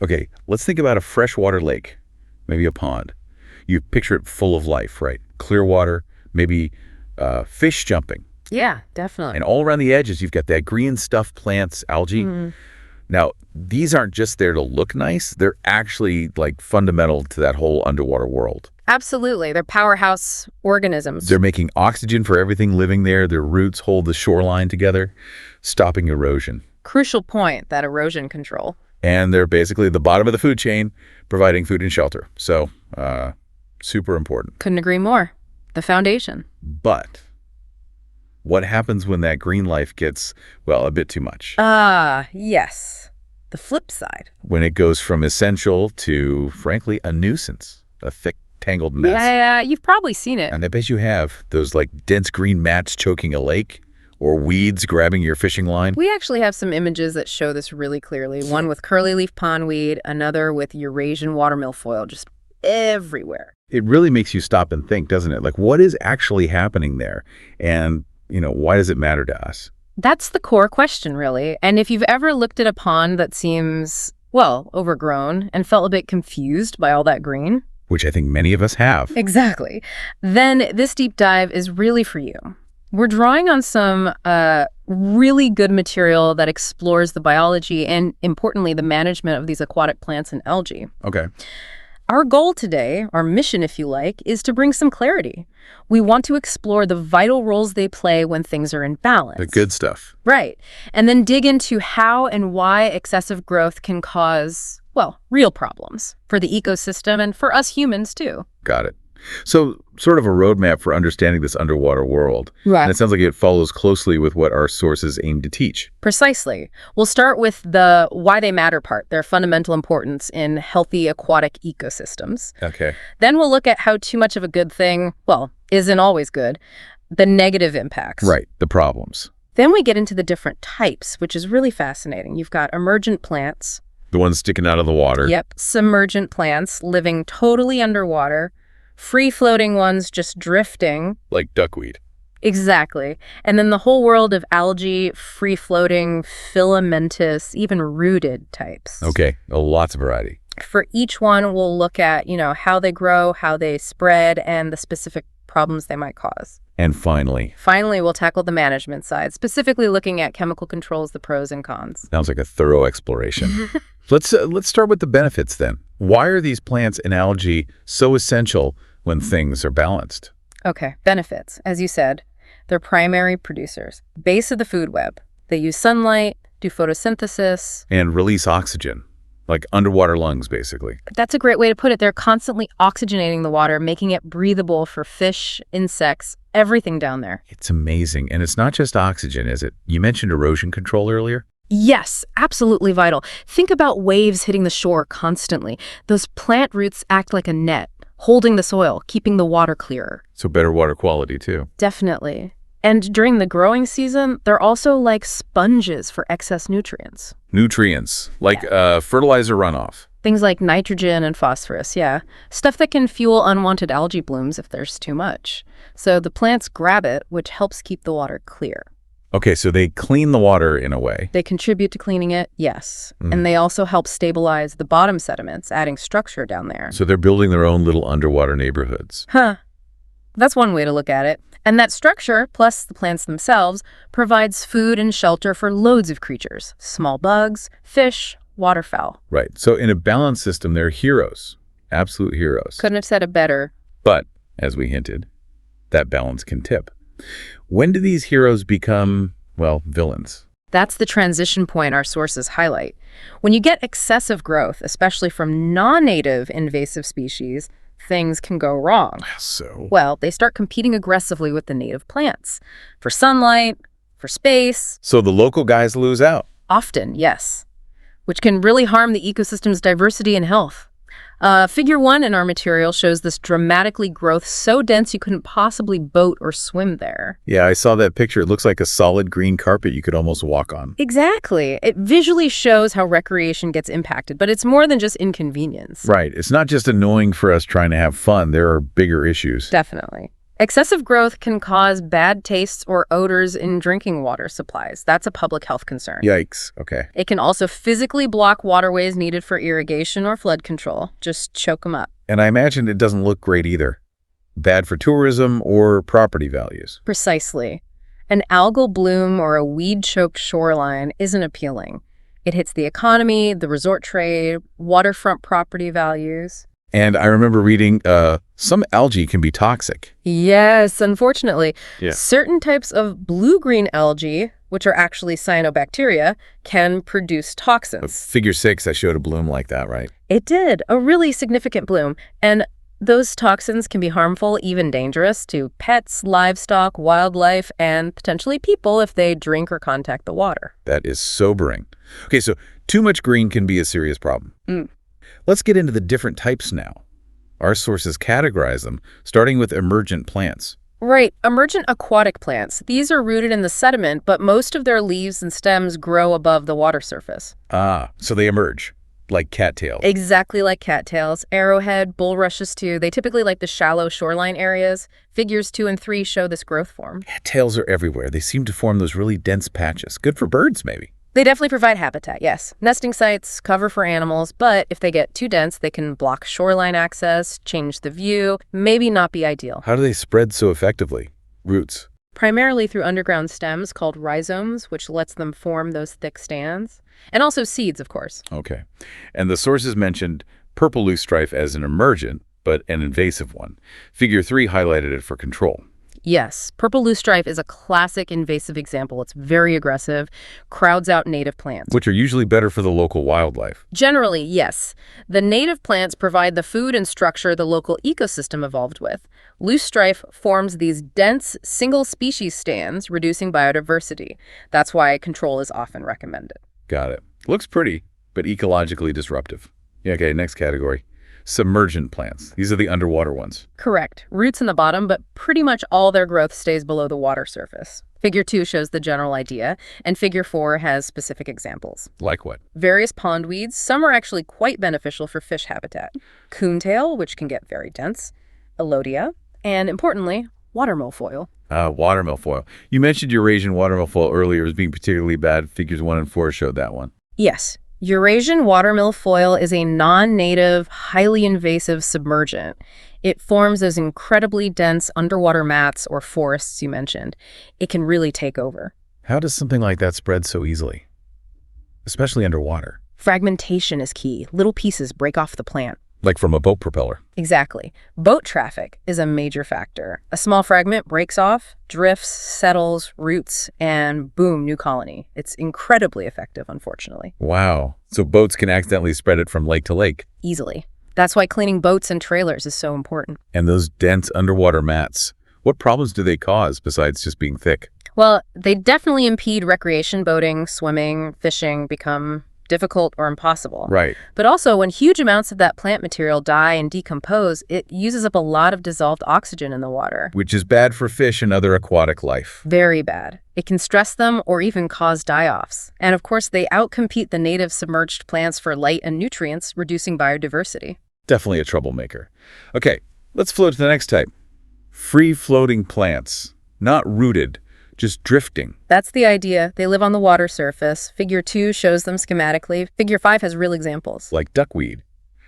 Okay, let's think about a freshwater lake, maybe a pond. You picture it full of life, right? Clear water, maybe fish jumping. Yeah, definitely. And all around the edges, you've got that green stuff, plants, algae. Now, these aren't just there to look nice. They're actually like fundamental to that whole underwater world. Absolutely. They're powerhouse organisms. They're making oxygen for everything living there. Their roots hold the shoreline together, stopping erosion. Crucial point, that erosion control. And they're basically the bottom of the food chain, providing food and shelter. So, super important. Couldn't agree more. The foundation. But what happens when that green life gets, well, a bit too much? Yes. The flip side. When it goes from essential to, frankly, a nuisance, a thick, tangled mess. Yeah, you've probably seen it. And I bet you have those like dense green mats choking a lake or weeds grabbing your fishing line. We actually have some images that show this really clearly. One with curly leaf pondweed, another with Eurasian water milfoil, just everywhere. It really makes you stop and think, doesn't it? Like, what is actually happening there? And, why does it matter to us? That's the core question, really. And if you've ever looked at a pond that seems, well, overgrown and felt a bit confused by all that green, which I think many of us have. Exactly. Then this deep dive is really for you. We're drawing on some really good material that explores the biology and, importantly, the management of these aquatic plants and algae. Okay. Our goal today, our mission, if you like, is to bring some clarity. We want to explore the vital roles they play when things are in balance. The good stuff. Right. And then dig into how and why excessive growth can cause, well, real problems for the ecosystem and for us humans, too. Got it. So sort of a roadmap for understanding this underwater world. Right. And it sounds like it follows closely with what our sources aim to teach. Precisely. We'll start with the why they matter part, their fundamental importance in healthy aquatic ecosystems. Okay. Then we'll look at how too much of a good thing, well, isn't always good, the negative impacts. Right, the problems. Then we get into the different types, which is really fascinating. You've got emergent plants. The ones sticking out of the water. Yep. Submergent plants living totally underwater. Free-floating ones just drifting. Like duckweed. Exactly. And then the whole world of algae, free-floating, filamentous, even rooted types. Okay, lots of variety. For each one, we'll look at, how they grow, how they spread, and the specific problems they might cause. And finally, we'll tackle the management side, specifically looking at chemical controls, the pros and cons. Sounds like a thorough exploration. Let's start with the benefits then. Why are these plants and algae so essential when things are balanced? Okay, benefits. As you said, they're primary producers, base of the food web. They use sunlight, do photosynthesis. And release oxygen, like underwater lungs, basically. That's a great way to put it. They're constantly oxygenating the water, making it breathable for fish, insects, everything down there. It's amazing. And it's not just oxygen, is it? You mentioned erosion control earlier. Yes, absolutely vital. Think about waves hitting the shore constantly. Those plant roots act like a net, holding the soil, keeping the water clearer. So better water quality, too. Definitely. And during the growing season, they're also like sponges for excess nutrients. Nutrients, like fertilizer runoff. Things like nitrogen and phosphorus, yeah. Stuff that can fuel unwanted algae blooms if there's too much. So the plants grab it, which helps keep the water clear. Okay, so they clean the water in a way. They contribute to cleaning it, yes. And they also help stabilize the bottom sediments, adding structure down there. So they're building their own little underwater neighborhoods. Huh. That's one way to look at it. And that structure, plus the plants themselves, provides food and shelter for loads of creatures. Small bugs, fish, waterfowl. Right. So in a balanced system, they're heroes. Absolute heroes. Couldn't have said it better. But, as we hinted, that balance can tip. When do these heroes become, well, villains? That's the transition point our sources highlight. When you get excessive growth, especially from non-native invasive species, things can go wrong. So? Well, they start competing aggressively with the native plants. For sunlight, for space. So the local guys lose out? Often, yes. Which can really harm the ecosystem's diversity and health. Figure 1 in our material shows this dramatically growth so dense you couldn't possibly boat or swim there. Yeah, I saw that picture. It looks like a solid green carpet you could almost walk on. Exactly. It visually shows how recreation gets impacted, but it's more than just inconvenience. Right. It's not just annoying for us trying to have fun. There are bigger issues. Definitely. Excessive growth can cause bad tastes or odors in drinking water supplies. That's a public health concern. Yikes. Okay. It can also physically block waterways needed for irrigation or flood control. Just choke them up. And I imagine it doesn't look great either. Bad for tourism or property values. Precisely. An algal bloom or a weed-choked shoreline isn't appealing. It hits the economy, the resort trade, waterfront property values. And I remember reading some algae can be toxic. Yes, unfortunately. Yeah. Certain types of blue-green algae, which are actually cyanobacteria, can produce toxins. Figure 6, I showed a bloom like that, right? It did, a really significant bloom. And those toxins can be harmful, even dangerous, to pets, livestock, wildlife, and potentially people if they drink or contact the water. That is sobering. Okay, so too much green can be a serious problem. Let's get into the different types now. Our sources categorize them, starting with emergent plants. Right, emergent aquatic plants. These are rooted in the sediment, but most of their leaves and stems grow above the water surface. Ah, so they emerge, like cattails. Exactly like cattails. Arrowhead, bulrushes too. They typically like the shallow shoreline areas. Figures 2 and 3 show this growth form. Cattails are everywhere. They seem to form those really dense patches. Good for birds, maybe. They definitely provide habitat, yes. Nesting sites, cover for animals, but if they get too dense, they can block shoreline access, change the view, maybe not be ideal. How do they spread so effectively? Roots. Primarily through underground stems called rhizomes, which lets them form those thick stands. And also seeds, of course. Okay. And the sources mentioned purple loosestrife as an emergent, but an invasive one. Figure 3 highlighted it for control. Yes, purple loosestrife is a classic invasive example. It's very aggressive, crowds out native plants. Which are usually better for the local wildlife. Generally, yes. The native plants provide the food and structure the local ecosystem evolved with. Loosestrife forms these dense, single-species stands, reducing biodiversity. That's why control is often recommended. Got it. Looks pretty, but ecologically disruptive. Yeah, okay, next category. Submergent plants. These are the underwater ones. Correct. Roots in the bottom, but pretty much all their growth stays below the water surface. Figure 2 shows the general idea, and Figure 4 has specific examples. Like what? Various pond weeds. Some are actually quite beneficial for fish habitat. Coontail, which can get very dense. Elodia. And importantly, water milfoil. Water milfoil. You mentioned Eurasian water milfoil earlier as being particularly bad. Figures 1 and 4 showed that one. Yes. Eurasian water milfoil is a non-native, highly invasive submergent. It forms those incredibly dense underwater mats or forests you mentioned. It can really take over. How does something like that spread so easily? Especially underwater. Fragmentation is key. Little pieces break off the plant. Like from a boat propeller. Exactly. Boat traffic is a major factor. A small fragment breaks off, drifts, settles, roots, and boom, new colony. It's incredibly effective, unfortunately. Wow. So boats can accidentally spread it from lake to lake. Easily. That's why cleaning boats and trailers is so important. And those dense underwater mats, what problems do they cause besides just being thick? Well, they definitely impede recreation boating, swimming, fishing become difficult or impossible. Right. But also, when huge amounts of that plant material die and decompose, it uses up a lot of dissolved oxygen in the water. Which is bad for fish and other aquatic life. Very bad. It can stress them or even cause die-offs. And of course, they outcompete the native submerged plants for light and nutrients, reducing biodiversity. Definitely a troublemaker. Okay, let's float to the next type. Free-floating plants. Not rooted, just drifting. That's the idea. They live on the water surface. Figure 2 shows them schematically. Figure 5 has real examples. Like duckweed.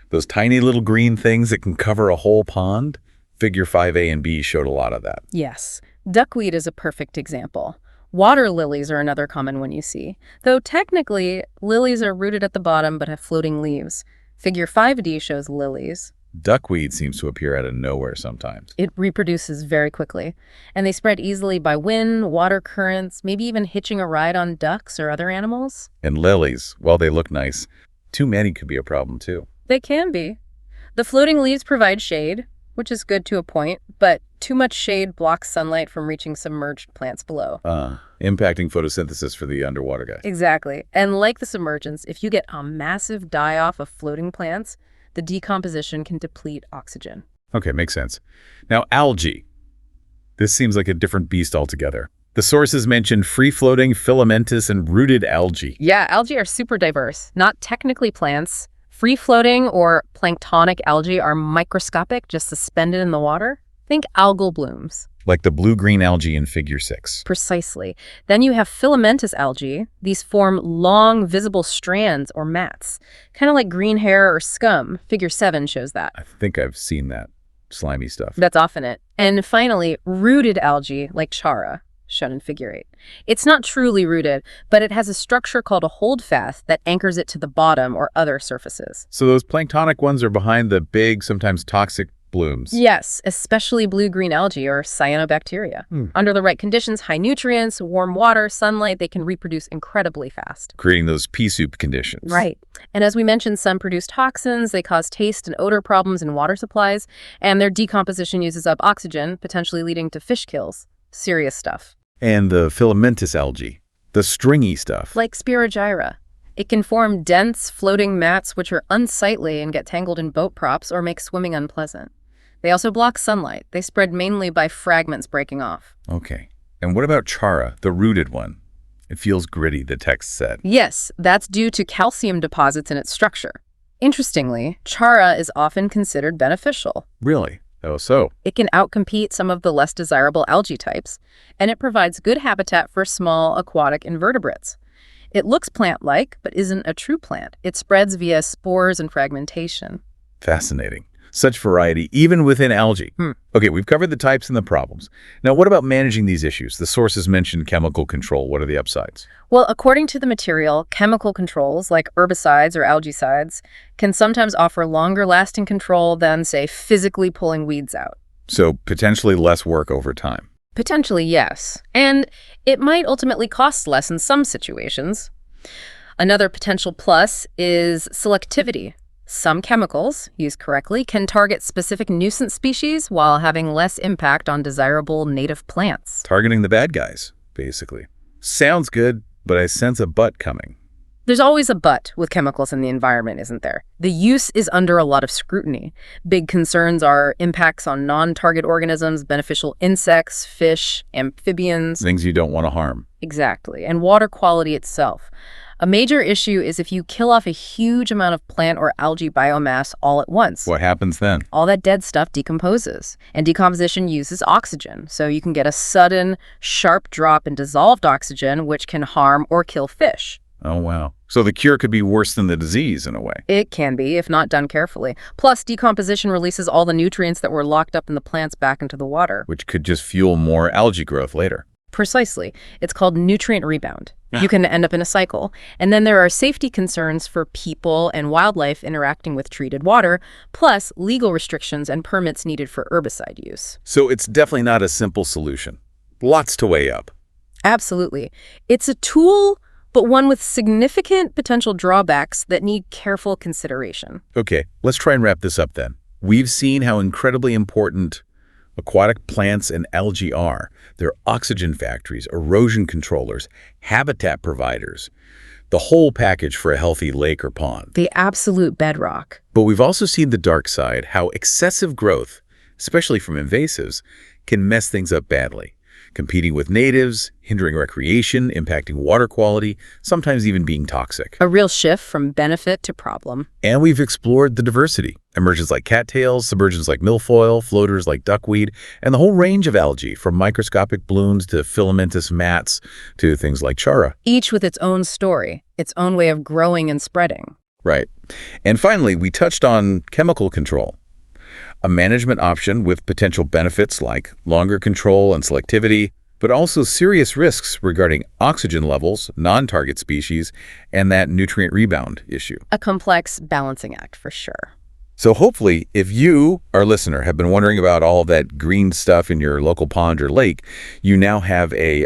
Those tiny little green things that can cover a whole pond. Figure 5A and B showed a lot of that. Yes. Duckweed is a perfect example. Water lilies are another common one you see. Though technically, lilies are rooted at the bottom but have floating leaves. Figure 5D shows lilies. Duckweed seems to appear out of nowhere sometimes. It reproduces very quickly, and they spread easily by wind, water currents, maybe even hitching a ride on ducks or other animals. And lilies, while they look nice, too many could be a problem too. They can be. The floating leaves provide shade, which is good to a point, but too much shade blocks sunlight from reaching submerged plants below. Impacting photosynthesis for the underwater guys. Exactly. And like the submergents, if you get a massive die-off of floating plants, the decomposition can deplete oxygen. Okay, makes sense. Now, algae. This seems like a different beast altogether. The sources mentioned free-floating, filamentous, and rooted algae. Yeah, algae are super diverse. Not technically plants. Free-floating or planktonic algae are microscopic, just suspended in the water. Think algal blooms. Like the blue-green algae in Figure 6. Precisely. Then you have filamentous algae. These form long, visible strands or mats, kind of like green hair or scum. Figure 7 shows that. I think I've seen that slimy stuff. That's often it. And finally, rooted algae, like chara, shown in Figure 8. It's not truly rooted, but it has a structure called a holdfast that anchors it to the bottom or other surfaces. So those planktonic ones are behind the big, sometimes toxic blooms. Yes, especially blue-green algae or cyanobacteria. Under the right conditions, high nutrients, warm water, sunlight, they can reproduce incredibly fast. Creating those pea soup conditions. Right. And as we mentioned, some produce toxins, they cause taste and odor problems in water supplies, and their decomposition uses up oxygen, potentially leading to fish kills. Serious stuff. And the filamentous algae, the stringy stuff. Like Spirogyra. It can form dense, floating mats which are unsightly and get tangled in boat props or make swimming unpleasant. They also block sunlight. They spread mainly by fragments breaking off. Okay. And what about chara, the rooted one? It feels gritty, the text said. Yes, that's due to calcium deposits in its structure. Interestingly, chara is often considered beneficial. Really? Oh, so? It can outcompete some of the less desirable algae types, and it provides good habitat for small aquatic invertebrates. It looks plant-like, but isn't a true plant. It spreads via spores and fragmentation. Fascinating. Such variety, even within algae. Okay, we've covered the types and the problems. Now, what about managing these issues? The sources mentioned chemical control. What are the upsides? Well, according to the material, chemical controls like herbicides or algicides can sometimes offer longer-lasting control than, say, physically pulling weeds out. So potentially less work over time. Potentially, yes. And it might ultimately cost less in some situations. Another potential plus is selectivity. Some chemicals, used correctly, can target specific nuisance species while having less impact on desirable native plants. Targeting the bad guys, basically. Sounds good, but I sense a but coming. There's always a but with chemicals in the environment, isn't there? The use is under a lot of scrutiny. Big concerns are impacts on non-target organisms, beneficial insects, fish, amphibians. Things you don't want to harm. Exactly. And water quality itself. A major issue is if you kill off a huge amount of plant or algae biomass all at once. What happens then? All that dead stuff decomposes, and decomposition uses oxygen, so you can get a sudden, sharp drop in dissolved oxygen, which can harm or kill fish. Oh, wow. So the cure could be worse than the disease in a way. It can be, if not done carefully. Plus, decomposition releases all the nutrients that were locked up in the plants back into the water. Which could just fuel more algae growth later. Precisely. It's called nutrient rebound. You can end up in a cycle. And then there are safety concerns for people and wildlife interacting with treated water, plus legal restrictions and permits needed for herbicide use. So it's definitely not a simple solution. Lots to weigh up. Absolutely. It's a tool, but one with significant potential drawbacks that need careful consideration. Okay, let's try and wrap this up then. We've seen how incredibly important aquatic plants and algae are. They're oxygen factories, erosion controllers, habitat providers, the whole package for a healthy lake or pond. The absolute bedrock. But we've also seen the dark side, how excessive growth, especially from invasives, can mess things up badly. Competing with natives, hindering recreation, impacting water quality, sometimes even being toxic. A real shift from benefit to problem. And we've explored the diversity. Emergence like cattails, submergence like milfoil, floaters like duckweed, and the whole range of algae, from microscopic blooms to filamentous mats to things like chara. Each with its own story, its own way of growing and spreading. Right. And finally, we touched on chemical control. A management option with potential benefits like longer control and selectivity, but also serious risks regarding oxygen levels, non-target species, and that nutrient rebound issue. A complex balancing act for sure. So hopefully, if you, our listener, have been wondering about all that green stuff in your local pond or lake, you now have a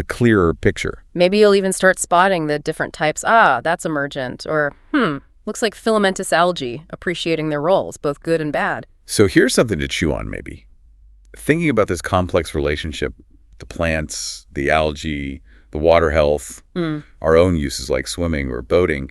clearer picture. Maybe you'll even start spotting the different types. Ah, that's emergent. Or, looks like filamentous algae, appreciating their roles, both good and bad. So here's something to chew on, maybe. Thinking about this complex relationship, the plants, the algae, the water health, our own uses like swimming or boating,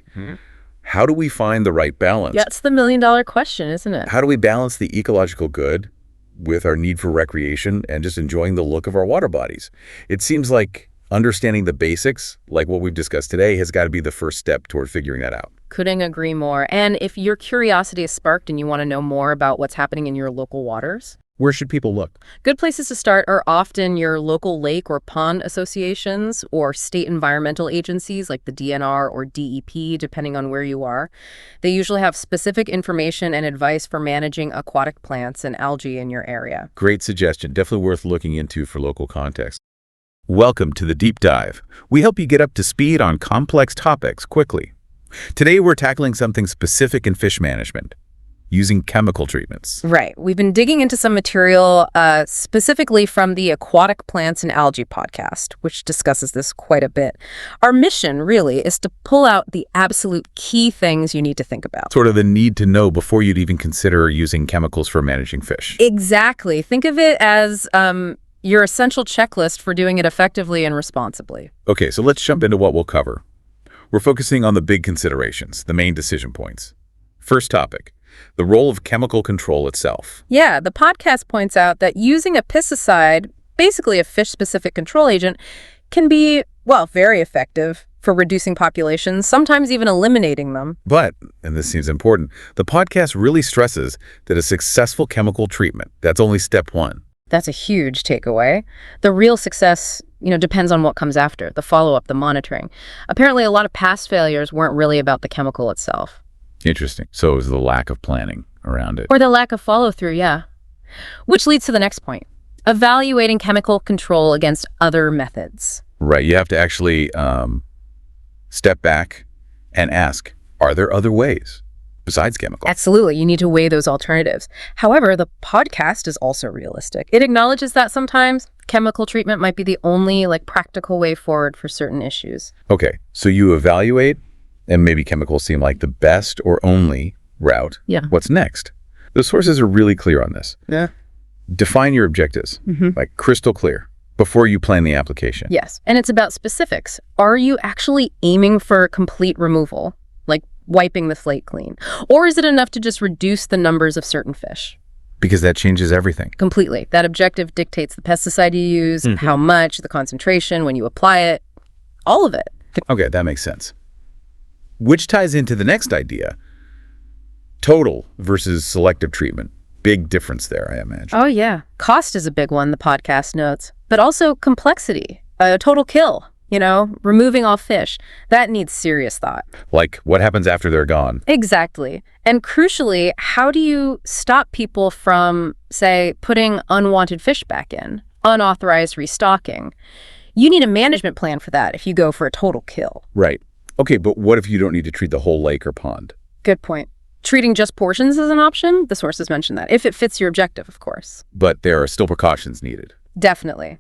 how do we find the right balance? Yeah, it's the million-dollar question, isn't it? How do we balance the ecological good with our need for recreation and just enjoying the look of our water bodies? It seems like understanding the basics, like what we've discussed today, has got to be the first step toward figuring that out. Couldn't agree more. And if your curiosity is sparked and you want to know more about what's happening in your local waters, Where should people look? Good places to start are often your local lake or pond associations or state environmental agencies like the DNR or DEP, depending on where you are. They usually have specific information and advice for managing aquatic plants and algae in your area. Great suggestion. Definitely worth looking into for local context. Welcome to the Deep Dive. We help you get up to speed on complex topics quickly. Today, we're tackling something specific in fish management, using chemical treatments. Right. We've been digging into some material specifically from the Aquatic Plants and Algae podcast, which discusses this quite a bit. Our mission, really, is to pull out the absolute key things you need to think about. Sort of the need to know before you'd even consider using chemicals for managing fish. Exactly. Think of it as your essential checklist for doing it effectively and responsibly. Okay, so let's jump into what we'll cover. We're focusing on the big considerations, the main decision points. First topic, the role of chemical control itself. Yeah, the podcast points out that using a pesticide, basically a fish-specific control agent, can be, well, very effective for reducing populations, sometimes even eliminating them. But, and this seems important, the podcast really stresses that a successful chemical treatment, that's only step one. That's a huge takeaway. The real success, depends on what comes after, the follow-up, the monitoring. Apparently, a lot of past failures weren't really about the chemical itself. Interesting. So it was the lack of planning around it. Or the lack of follow-through, yeah. Which leads to the next point, evaluating chemical control against other methods. Right. You have to actually step back and ask, are there other ways besides chemical? Absolutely. You need to weigh those alternatives. However, the podcast is also realistic. It acknowledges that sometimes chemical treatment might be the only practical way forward for certain issues. Okay. So you evaluate, and maybe chemicals seem like the best or only route. Yeah. What's next? The sources are really clear on this. Yeah. Define your objectives, crystal clear, before you plan the application. Yes. And it's about specifics. Are you actually aiming for complete removal, like wiping the slate clean? Or is it enough to just reduce the numbers of certain fish? Because that changes everything. Completely. That objective dictates the pesticide you use, how much, the concentration, when you apply it, all of it. Okay, that makes sense. Which ties into the next idea, total versus selective treatment. Big difference there, I imagine. Oh, yeah. Cost is a big one, the podcast notes. But also complexity. A total kill, removing all fish. That needs serious thought. Like what happens after they're gone? Exactly. And crucially, how do you stop people from, say, putting unwanted fish back in? Unauthorized restocking. You need a management plan for that if you go for a total kill. Right. Okay, but what if you don't need to treat the whole lake or pond? Good point. Treating just portions is an option. The sources mention that, if it fits your objective, of course. But there are still precautions needed. Definitely.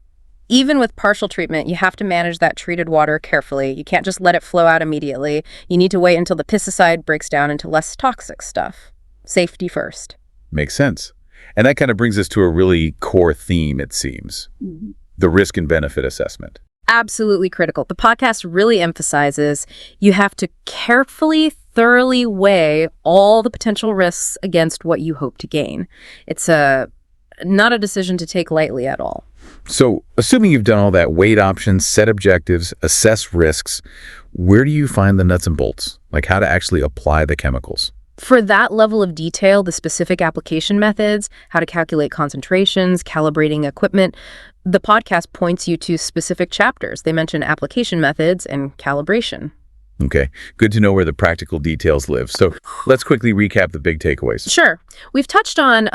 Even with partial treatment, you have to manage that treated water carefully. You can't just let it flow out immediately. You need to wait until the pesticide breaks down into less toxic stuff. Safety first. Makes sense. And that kind of brings us to a really core theme, it seems. The risk and benefit assessment. Absolutely critical. The podcast really emphasizes you have to carefully, thoroughly weigh all the potential risks against what you hope to gain. It's not a decision to take lightly at all. So, assuming you've done all that, weighed options, set objectives, assess risks, where do you find the nuts and bolts? Like how to actually apply the chemicals? For that level of detail, the specific application methods, how to calculate concentrations, calibrating equipment, the podcast points you to specific chapters. They mention application methods and calibration. Okay, good to know where the practical details live. So let's quickly recap the big takeaways. Sure. We've touched on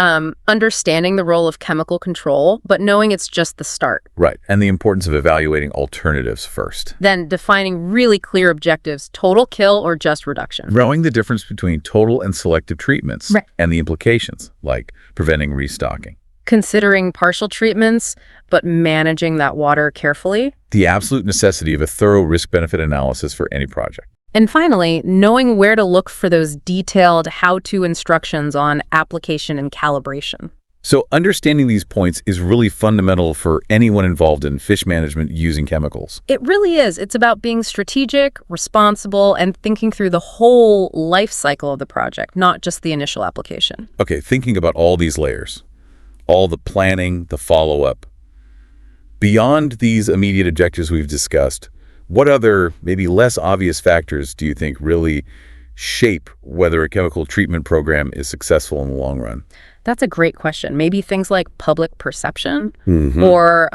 understanding the role of chemical control, but knowing it's just the start. Right, and the importance of evaluating alternatives first. Then defining really clear objectives, total kill or just reduction. Knowing the difference between total and selective treatments and the implications, like preventing restocking. Considering partial treatments, but managing that water carefully. The absolute necessity of a thorough risk-benefit analysis for any project. And finally, knowing where to look for those detailed how-to instructions on application and calibration. So understanding these points is really fundamental for anyone involved in fish management using chemicals. It really is. It's about being strategic, responsible, and thinking through the whole life cycle of the project, not just the initial application. Okay, thinking about all these layers, all the planning, the follow-up. Beyond these immediate objectives we've discussed, what other, maybe less obvious factors do you think really shape whether a chemical treatment program is successful in the long run? That's a great question. Maybe things like public perception Mm-hmm. or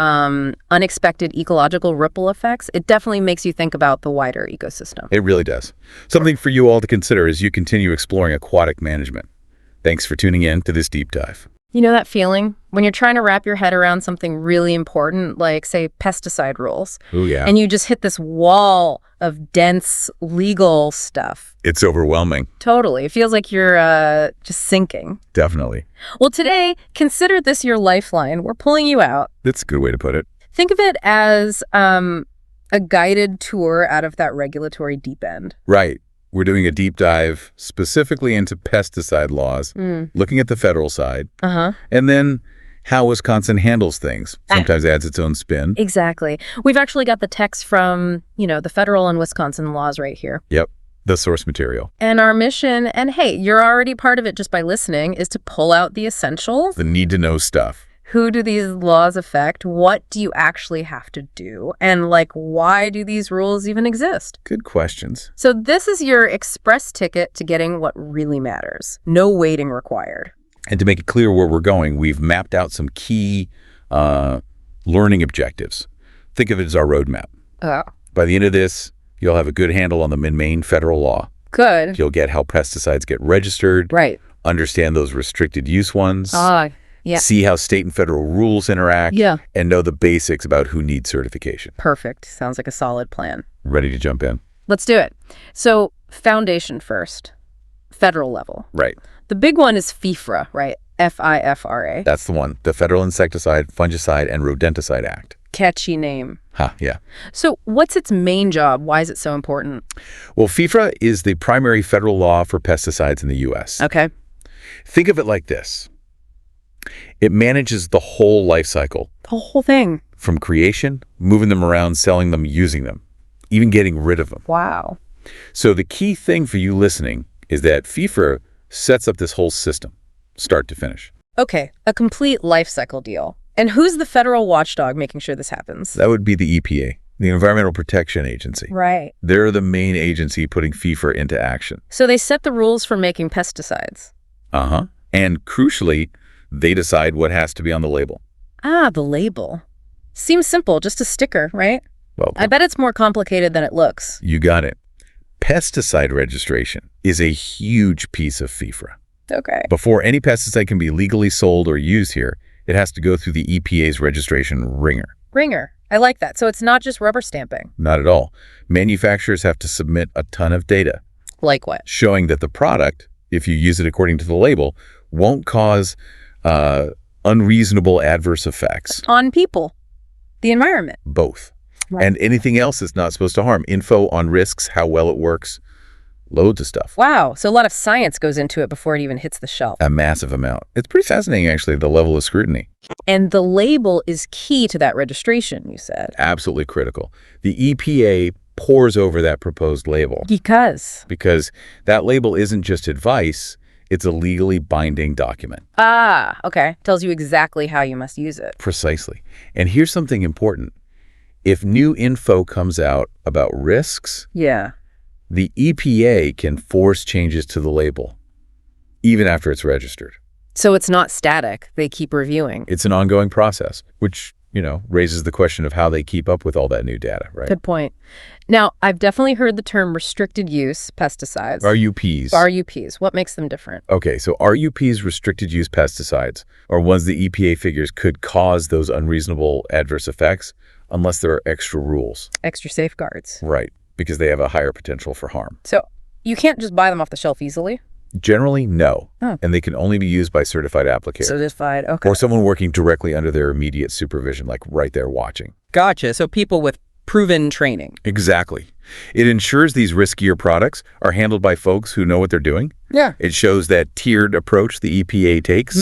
unexpected ecological ripple effects. It definitely makes you think about the wider ecosystem. It really does. Something for you all to consider as you continue exploring aquatic management. Thanks for tuning in to this deep dive. You know that feeling when you're trying to wrap your head around something really important, like, say, pesticide rules, Oh, yeah. and you just hit this wall of dense legal stuff? It's overwhelming. Totally. It feels like you're just sinking. Definitely. Well, today, consider this your lifeline. We're pulling you out. That's a good way to put it. Think of it as a guided tour out of that regulatory deep end. Right. We're doing a deep dive specifically into pesticide laws, looking at the federal side, and then how Wisconsin handles things. Sometimes adds its own spin. Exactly. We've actually got the text from, the federal and Wisconsin laws right here. Yep. The source material. And our mission, and hey, you're already part of it just by listening, is to pull out the essentials. The need-to-know stuff. Who do these laws affect? What do you actually have to do? And why do these rules even exist? Good questions. So this is your express ticket to getting what really matters. No waiting required. And to make it clear where we're going, we've mapped out some key learning objectives. Think of it as our roadmap. Oh, By the end of this, you'll have a good handle on the main federal law. good. You'll get how pesticides get registered, Right. understand those restricted use ones, Yeah. see how state and federal rules interact, Yeah. and know the basics about who needs certification. Perfect. Sounds like a solid plan. Ready to jump in? Let's do it. So foundation first, federal level. Right. The big one is FIFRA, right? FIFRA. That's the one. The Federal Insecticide, Fungicide, and Rodenticide Act. Catchy name. Yeah. So what's its main job? Why is it so important? Well, FIFRA is the primary federal law for pesticides in the U.S. Okay. Think of it like this. It manages the whole life cycle, The whole thing. from creation, moving them around, selling them, using them, even getting rid of them. Wow. So the key thing for you listening is that FIFRA sets up this whole system, start to finish. Okay, a complete life cycle deal. And who's the federal watchdog making sure this happens? That would be the EPA, the Environmental Protection Agency. Right. They're the main agency putting FIFRA into action. So they set the rules for making pesticides. And crucially, they decide what has to be on the label. Ah, the label. Seems simple, just a sticker, right? Well, I bet it's more complicated than it looks. you got it. Pesticide registration is a huge piece of FIFRA. Okay. Before any pesticide can be legally sold or used here, it has to go through the EPA's registration ringer. Ringer. I like that. So it's not just rubber stamping. Not at all. Manufacturers have to submit a ton of data Like what? showing that the product, if you use it according to the label, won't cause unreasonable adverse effects. On people. The environment. Both. Right. And anything else it's not supposed to harm. Info on risks, how well it works, loads of stuff. Wow. So a lot of science goes into it before it even hits the shelf. A massive amount. It's pretty fascinating, actually, the level of scrutiny. And the label is key to that registration, you said. Absolutely critical. The EPA pores over that proposed label Because. because that label isn't just advice, it's a legally binding document. Ah, okay. Tells you exactly how you must use it. Precisely. And here's something important. If new info comes out about risks, Yeah. the EPA can force changes to the label, even after it's registered. So it's not static. They keep reviewing. It's an ongoing process, which, raises the question of how they keep up with all that new data, right? Good point. Now, I've definitely heard the term restricted use pesticides. RUPs. RUPs. What makes them different? Okay, so RUPs, restricted use pesticides, are ones the EPA figures could cause those unreasonable adverse effects unless there are extra rules. Extra safeguards. Right, because they have a higher potential for harm. So you can't just buy them off the shelf easily? Generally, no. Oh. And they can only be used by certified applicators. Certified. Okay. Or someone working directly under their immediate supervision, like right there watching. Gotcha. So people with proven training. Exactly. It ensures these riskier products are handled by folks who know what they're doing. Yeah. It shows that tiered approach the EPA takes.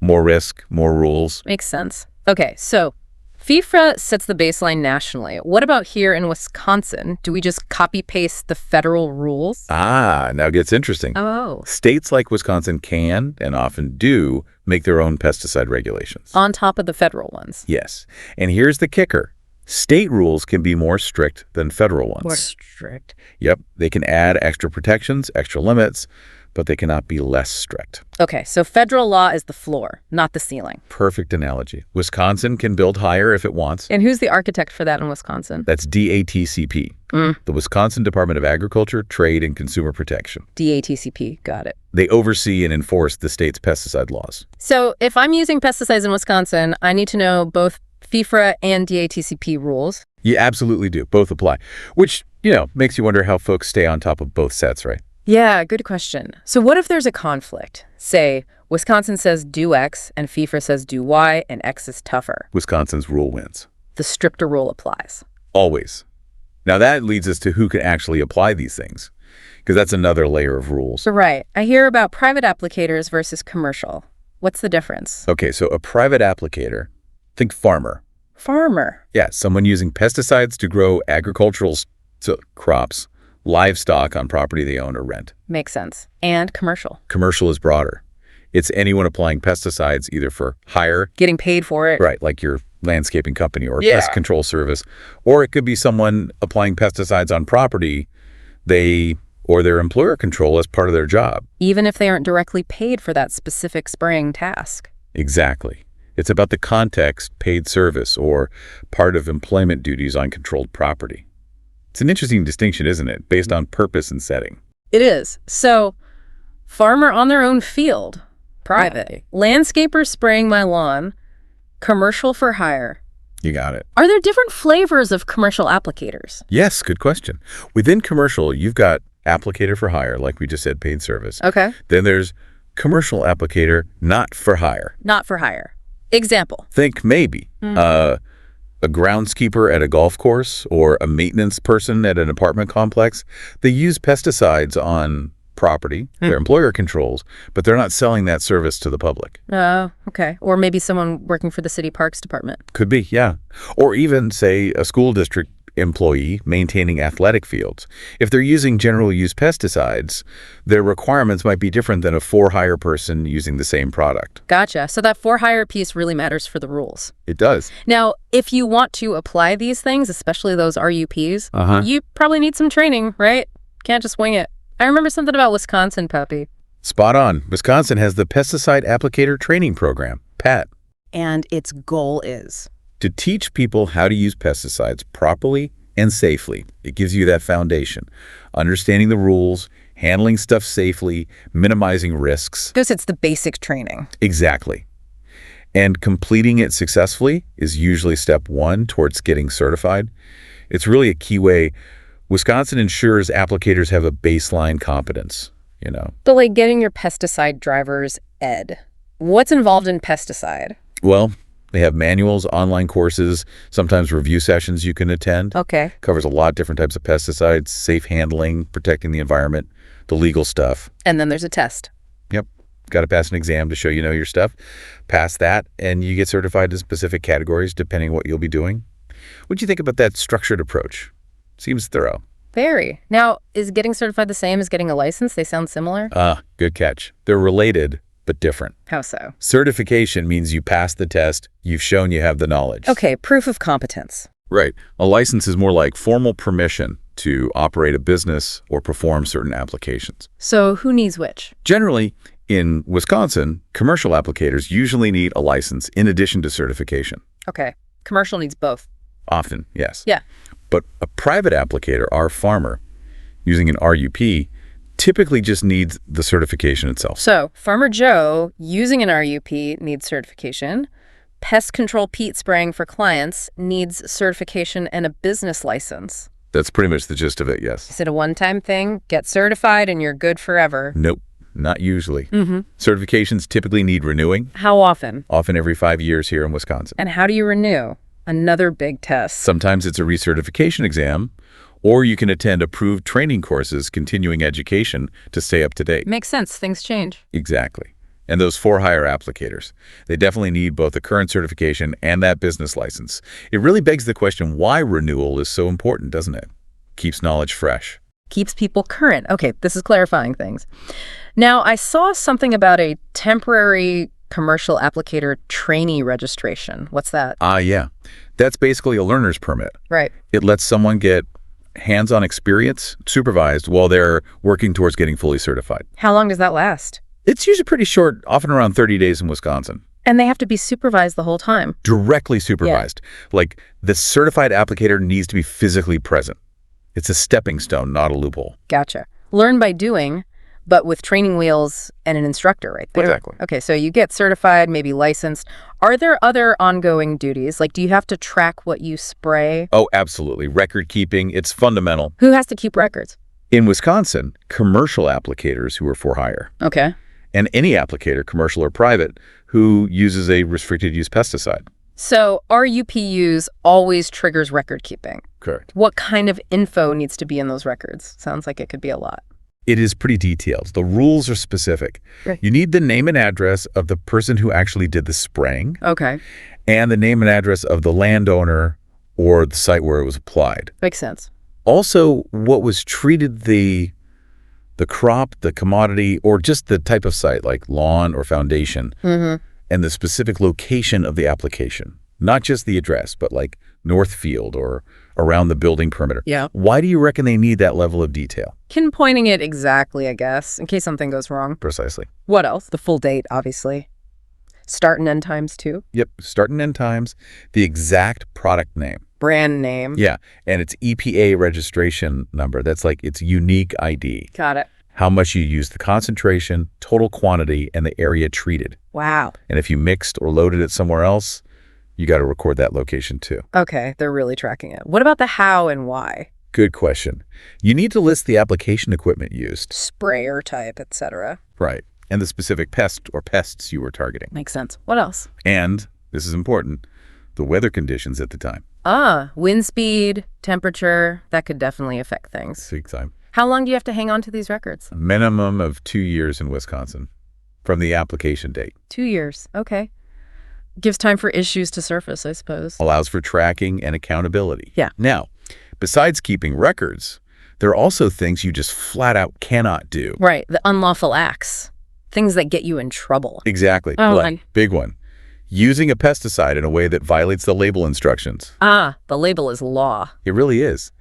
More risk, more rules. Makes sense. Okay, so FIFRA sets the baseline nationally. What about here in Wisconsin? Do we just copy-paste the federal rules? Now it gets interesting. Oh. States like Wisconsin can, and often do, make their own pesticide regulations. On top of the federal ones. Yes. And here's the kicker. State rules can be more strict than federal ones. More strict. Yep, they can add extra protections, extra limits, but they cannot be less strict. Okay, so federal law is the floor, not the ceiling. Perfect analogy. Wisconsin can build higher if it wants. And who's the architect for that in Wisconsin? That's DATCP, the Wisconsin Department of Agriculture, Trade, and Consumer Protection. DATCP, got it. They oversee and enforce the state's pesticide laws. So if I'm using pesticides in Wisconsin, I need to know both FIFRA and DATCP rules. You absolutely do. Both apply, which, makes you wonder how folks stay on top of both sets, right? Yeah, good question. So what if there's a conflict? Say, Wisconsin says do X and FIFRA says do Y and X is tougher. Wisconsin's rule wins. The stricter rule applies. Always. Now that leads us to who can actually apply these things, because that's another layer of rules. Right. I hear about private applicators versus commercial. What's the difference? Okay, so a private applicator, think farmer. Farmer. Yeah, someone using pesticides to grow agricultural crops, livestock on property they own or rent. Makes sense. And commercial. Commercial is broader. It's anyone applying pesticides either for hire. Getting paid for it. Right, like your landscaping company or pest control service. Or it could be someone applying pesticides on property or their employer control as part of their job. Even if they aren't directly paid for that specific spraying task. Exactly. It's about the context, paid service, or part of employment duties on controlled property. It's an interesting distinction, isn't it, based on purpose and setting? It is. So, farmer on their own field, private. Landscaper spraying my lawn, commercial for hire. You got it. Are there different flavors of commercial applicators? Yes, good question. Within commercial, you've got applicator for hire, like we just said, paid service. Okay. Then there's commercial applicator, not for hire. Not for hire. Example. Think maybe a groundskeeper at a golf course or a maintenance person at an apartment complex. They use pesticides on property, their employer controls, but they're not selling that service to the public. Oh, okay. Or maybe someone working for the city parks department. Could be, yeah. Or even, say, a school district employee maintaining athletic fields. If they're using general use pesticides, their requirements might be different than a for-hire person using the same product. Gotcha. So that for-hire piece really matters for the rules. It does. Now, if you want to apply these things, especially those RUPs, you probably need some training, right? Can't just wing it. I remember something about Wisconsin, Puppy. Spot on. Wisconsin has the Pesticide Applicator Training Program, PAT. And its goal is? To teach people how to use pesticides properly and safely. It gives you that foundation. Understanding the rules, handling stuff safely, minimizing risks. Because it's the basic training. Exactly. And completing it successfully is usually step one towards getting certified. It's really a key way. Wisconsin ensures applicators have a baseline competence, So like getting your pesticide driver's ed. What's involved in pesticide? Well, they have manuals, online courses, sometimes review sessions you can attend. Okay. Covers a lot of different types of pesticides, safe handling, protecting the environment, the legal stuff. And then there's a test. Yep. Got to pass an exam to show you know your stuff. Pass that, and you get certified in specific categories depending on what you'll be doing. What do you think about that structured approach? Seems thorough. Very. Now, is getting certified the same as getting a license? They sound similar? Good catch. They're related, but different. How so? Certification means you passed the test, you've shown you have the knowledge. Okay, proof of competence. Right. A license is more like formal permission to operate a business or perform certain applications. So who needs which? Generally, in Wisconsin, commercial applicators usually need a license in addition to certification. Okay. Commercial needs both. Often, yes. Yeah. But a private applicator, our farmer, using an RUP, typically just needs the certification itself. So Farmer Joe, using an RUP, needs certification. Pest control peat spraying for clients needs certification and a business license. That's pretty much the gist of it, yes. Is it a one-time thing? Get certified and you're good forever? Nope, not usually. Certifications typically need renewing, How often? often every 5 years here in Wisconsin. And how do you renew? Another big test. Sometimes it's a recertification exam, or you can attend approved training courses, continuing education to stay up to date. Makes sense. Things change. Exactly. And those for-hire applicators, they definitely need both the current certification and that business license. It really begs the question why renewal is so important, doesn't it? Keeps knowledge fresh. Keeps people current. Okay, this is clarifying things. Now, I saw something about a temporary commercial applicator trainee registration. What's that? Yeah. That's basically a learner's permit. Right. It lets someone get hands-on experience supervised while they're working towards getting fully certified. How long does that last? It's usually pretty short, often around 30 days in Wisconsin. And they have to be supervised the whole time. Directly supervised. Like, the certified applicator needs to be physically present. It's a stepping stone, not a loophole. Gotcha. Learn by doing, but with training wheels and an instructor right there. Exactly. Okay, so you get certified, maybe licensed. Are there other ongoing duties? Like, do you have to track what you spray? Oh, absolutely. Record keeping, it's fundamental. Who has to keep records? In Wisconsin, commercial applicators who are for hire, Okay. and any applicator, commercial or private, who uses a restricted use pesticide. So RUPUs always triggers record keeping. Correct. What kind of info needs to be in those records? Sounds like it could be a lot. It is pretty detailed. The rules are specific. Right. You need the name and address of the person who actually did the spraying, Okay. and the name and address of the landowner or the site where it was applied. Makes sense. Also, what was treated, the crop, the commodity, or just the type of site, like lawn or foundation, Mm-hmm. and the specific location of the application. Not just the address, but like Northfield or around the building perimeter. Yeah. Why do you reckon they need that level of detail? Pinpointing it exactly, I guess, in case something goes wrong. Precisely. What else? The full date, obviously. Start and end times, too. Yep, start and end times, the exact product name. Brand name. Yeah, and its EPA registration number. That's like its unique ID. Got it. How much you use, the concentration, total quantity, and the area treated. Wow. And if you mixed or loaded it somewhere else, you got to record that location too. Okay, they're really tracking it. What about the how and why? Good question. You need to list the application equipment used. Sprayer type, etc. Right. And the specific pest or pests you were targeting. Makes sense. What else? And, this is important, the weather conditions at the time. Wind speed, temperature, that could definitely affect things. Seek time. How long do you have to hang on to these records? A minimum of 2 years in Wisconsin from the application date. 2 years. Okay. Gives time for issues to surface, I suppose. Allows for tracking and accountability. Yeah. Now, besides keeping records, there are also things you just flat out cannot do. Right. The unlawful acts. Things that get you in trouble. Exactly. Oh, Like, big one. Using a pesticide in a way that violates the label instructions. The label is law. It really is.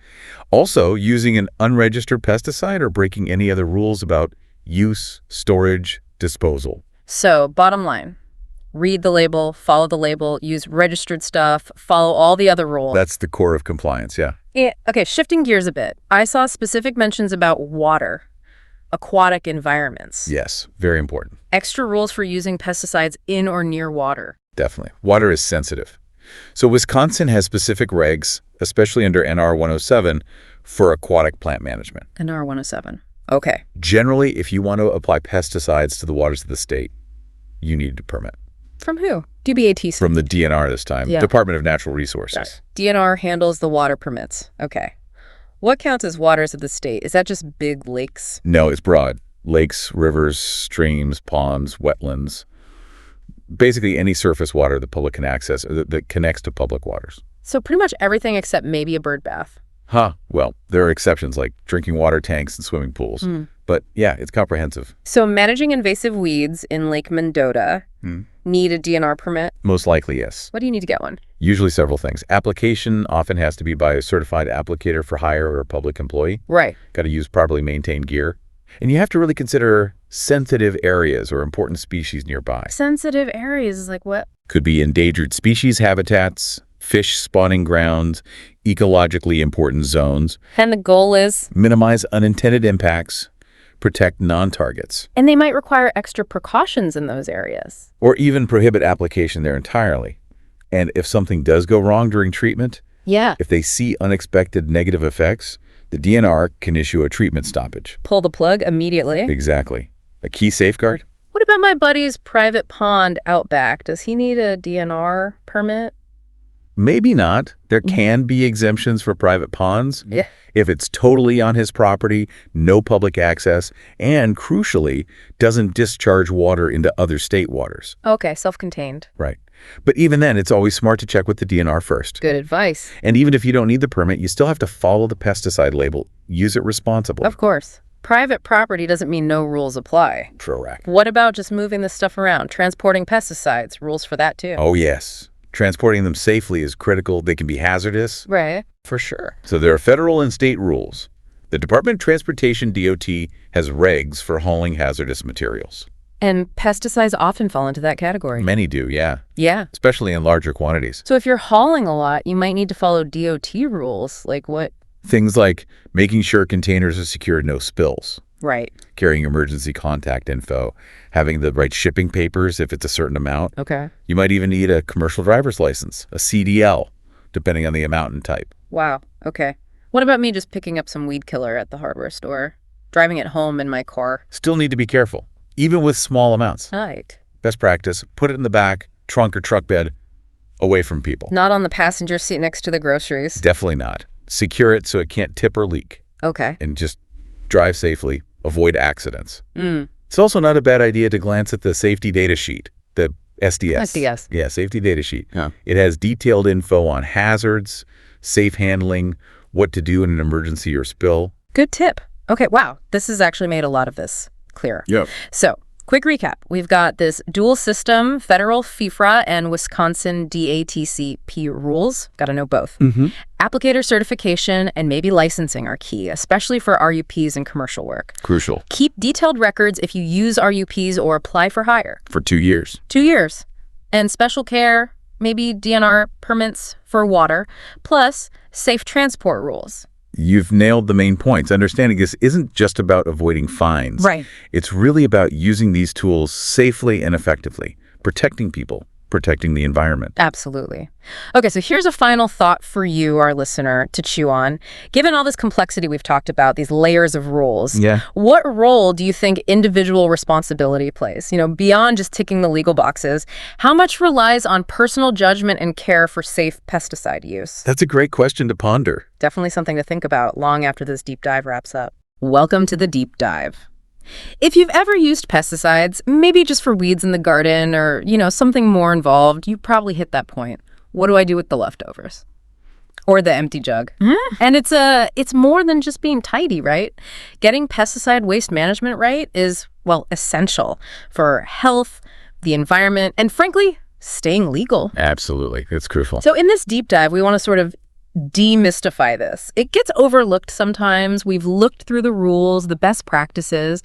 Also, using an unregistered pesticide or breaking any other rules about use, storage, disposal. So, bottom line, read the label, follow the label, use registered stuff, follow all the other rules. That's the core of compliance, yeah. Okay, shifting gears a bit. I saw specific mentions about water, aquatic environments. Yes, very important. Extra rules for using pesticides in or near water. Definitely. Water is sensitive. So Wisconsin has specific regs, especially under NR 107, for aquatic plant management. NR 107. Okay. Generally, if you want to apply pesticides to the waters of the state, you need a permit. From who? DBAT. From the DNR this time, Yeah. Department of Natural Resources. DNR handles the water permits. Okay. What counts as waters of the state? Is that just big lakes? No, it's broad. Lakes, rivers, streams, ponds, wetlands. Basically any surface water the public can access or that connects to public waters. So pretty much everything except maybe a bird bath. Well, there are exceptions like drinking water tanks and swimming pools. But yeah, it's comprehensive. So managing invasive weeds in Lake Mendota need a DNR permit? Most likely, yes. What do you need to get one? Usually several things. Application often has to be by a certified applicator for hire or a public employee. Right. Got to use properly maintained gear. And you have to really consider sensitive areas or important species nearby. Sensitive areas is like what? Could be endangered species habitats, fish spawning grounds, ecologically important zones. And the goal is? Minimize unintended impacts, protect non-targets. And they might require extra precautions in those areas. Or even prohibit application there entirely. And if something does go wrong during treatment, Yeah. if they see unexpected negative effects, the DNR can issue a treatment stoppage. Pull the plug immediately. Exactly. A key safeguard? What about my buddy's private pond out back? Does he need a DNR permit? Maybe not. There can be exemptions for private ponds. Yeah. If it's totally on his property, no public access, and crucially, doesn't discharge water into other state waters. Okay, self-contained. Right. But even then, it's always smart to check with the DNR first. Good advice. And even if you don't need the permit, you still have to follow the pesticide label. Use it responsibly. Of course. private property doesn't mean no rules apply. Correct. What about just moving this stuff around? Transporting pesticides, rules for that too. Oh, yes. Transporting them safely is critical. They can be hazardous. Right. For sure. So there are federal and state rules. The Department of Transportation, DOT, has regs for hauling hazardous materials. And pesticides often fall into that category. Many do, yeah, Yeah. especially in larger quantities. So if you're hauling a lot, you might need to follow DOT rules. Like what? Things like making sure containers are secured, no spills, Right. carrying emergency contact info, having the right shipping papers if it's a certain amount. Okay. You might even need a commercial driver's license, a CDL, depending on the amount and type. Wow. Okay. What about me just picking up some weed killer at the hardware store, driving it home in my car? Still need to be careful, even with small amounts. Right. Best practice, put it in the back, trunk or truck bed, away from people. Not on the passenger seat next to the groceries. Definitely not. Secure it so it can't tip or leak, Okay. and just drive safely, avoid accidents. Mm. It's also not a bad idea to glance at the safety data sheet, the SDS. SDS. Yeah, safety data sheet. Yeah. It has detailed info on hazards, safe handling, what to do in an emergency or spill. Good tip. Okay. Wow. This has actually made a lot of this clearer. Yep. So, quick recap. We've got this dual system, federal FIFRA and Wisconsin DATCP rules. Got to know both. Mm-hmm. Applicator certification and maybe licensing are key, especially for RUPs and commercial work. Crucial. Keep detailed records if you use RUPs or apply for hire. For 2 years. 2 years. And special care, maybe DNR permits for water, plus safe transport rules. You've nailed the main points. Understanding this isn't just about avoiding fines. Right. It's really about using these tools safely and effectively, protecting people, protecting the environment. Absolutely. Okay, so here's a final thought for you, our listener, to chew on. Given all this complexity we've talked about, these layers of rules, Yeah. what role do you think individual responsibility plays? Beyond just ticking the legal boxes, how much relies on personal judgment and care for safe pesticide use? That's a great question to ponder. Definitely something to think about long after this deep dive wraps up. Welcome to the deep dive. If you've ever used pesticides, maybe just for weeds in the garden or, something more involved, you probably hit that point. What do I do with the leftovers? Or the empty jug? And it's more than just being tidy, right? Getting pesticide waste management right is, essential for health, the environment, and frankly, staying legal. Absolutely. It's crucial. So in this deep dive, we want to sort of demystify this. It gets overlooked sometimes. We've looked through the rules, the best practices,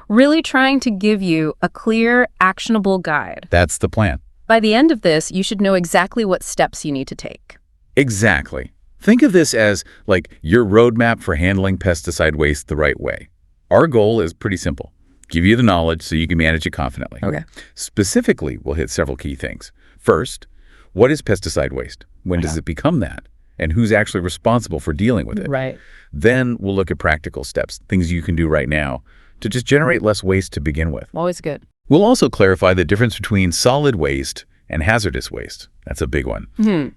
really trying to give you a clear, actionable guide. That's the plan. By the end of this, you should know exactly what steps you need to take. Exactly. Think of this as like your roadmap for handling pesticide waste the right way. Our goal is pretty simple. Give you the knowledge so you can manage it confidently. Okay. Specifically, we'll hit several key things. First, what is pesticide waste? When does it become that? And who's actually responsible for dealing with it? Right. Then we'll look at practical steps, things you can do right now to just generate less waste to begin with. Always good. We'll also clarify the difference between solid waste and hazardous waste. That's a big one.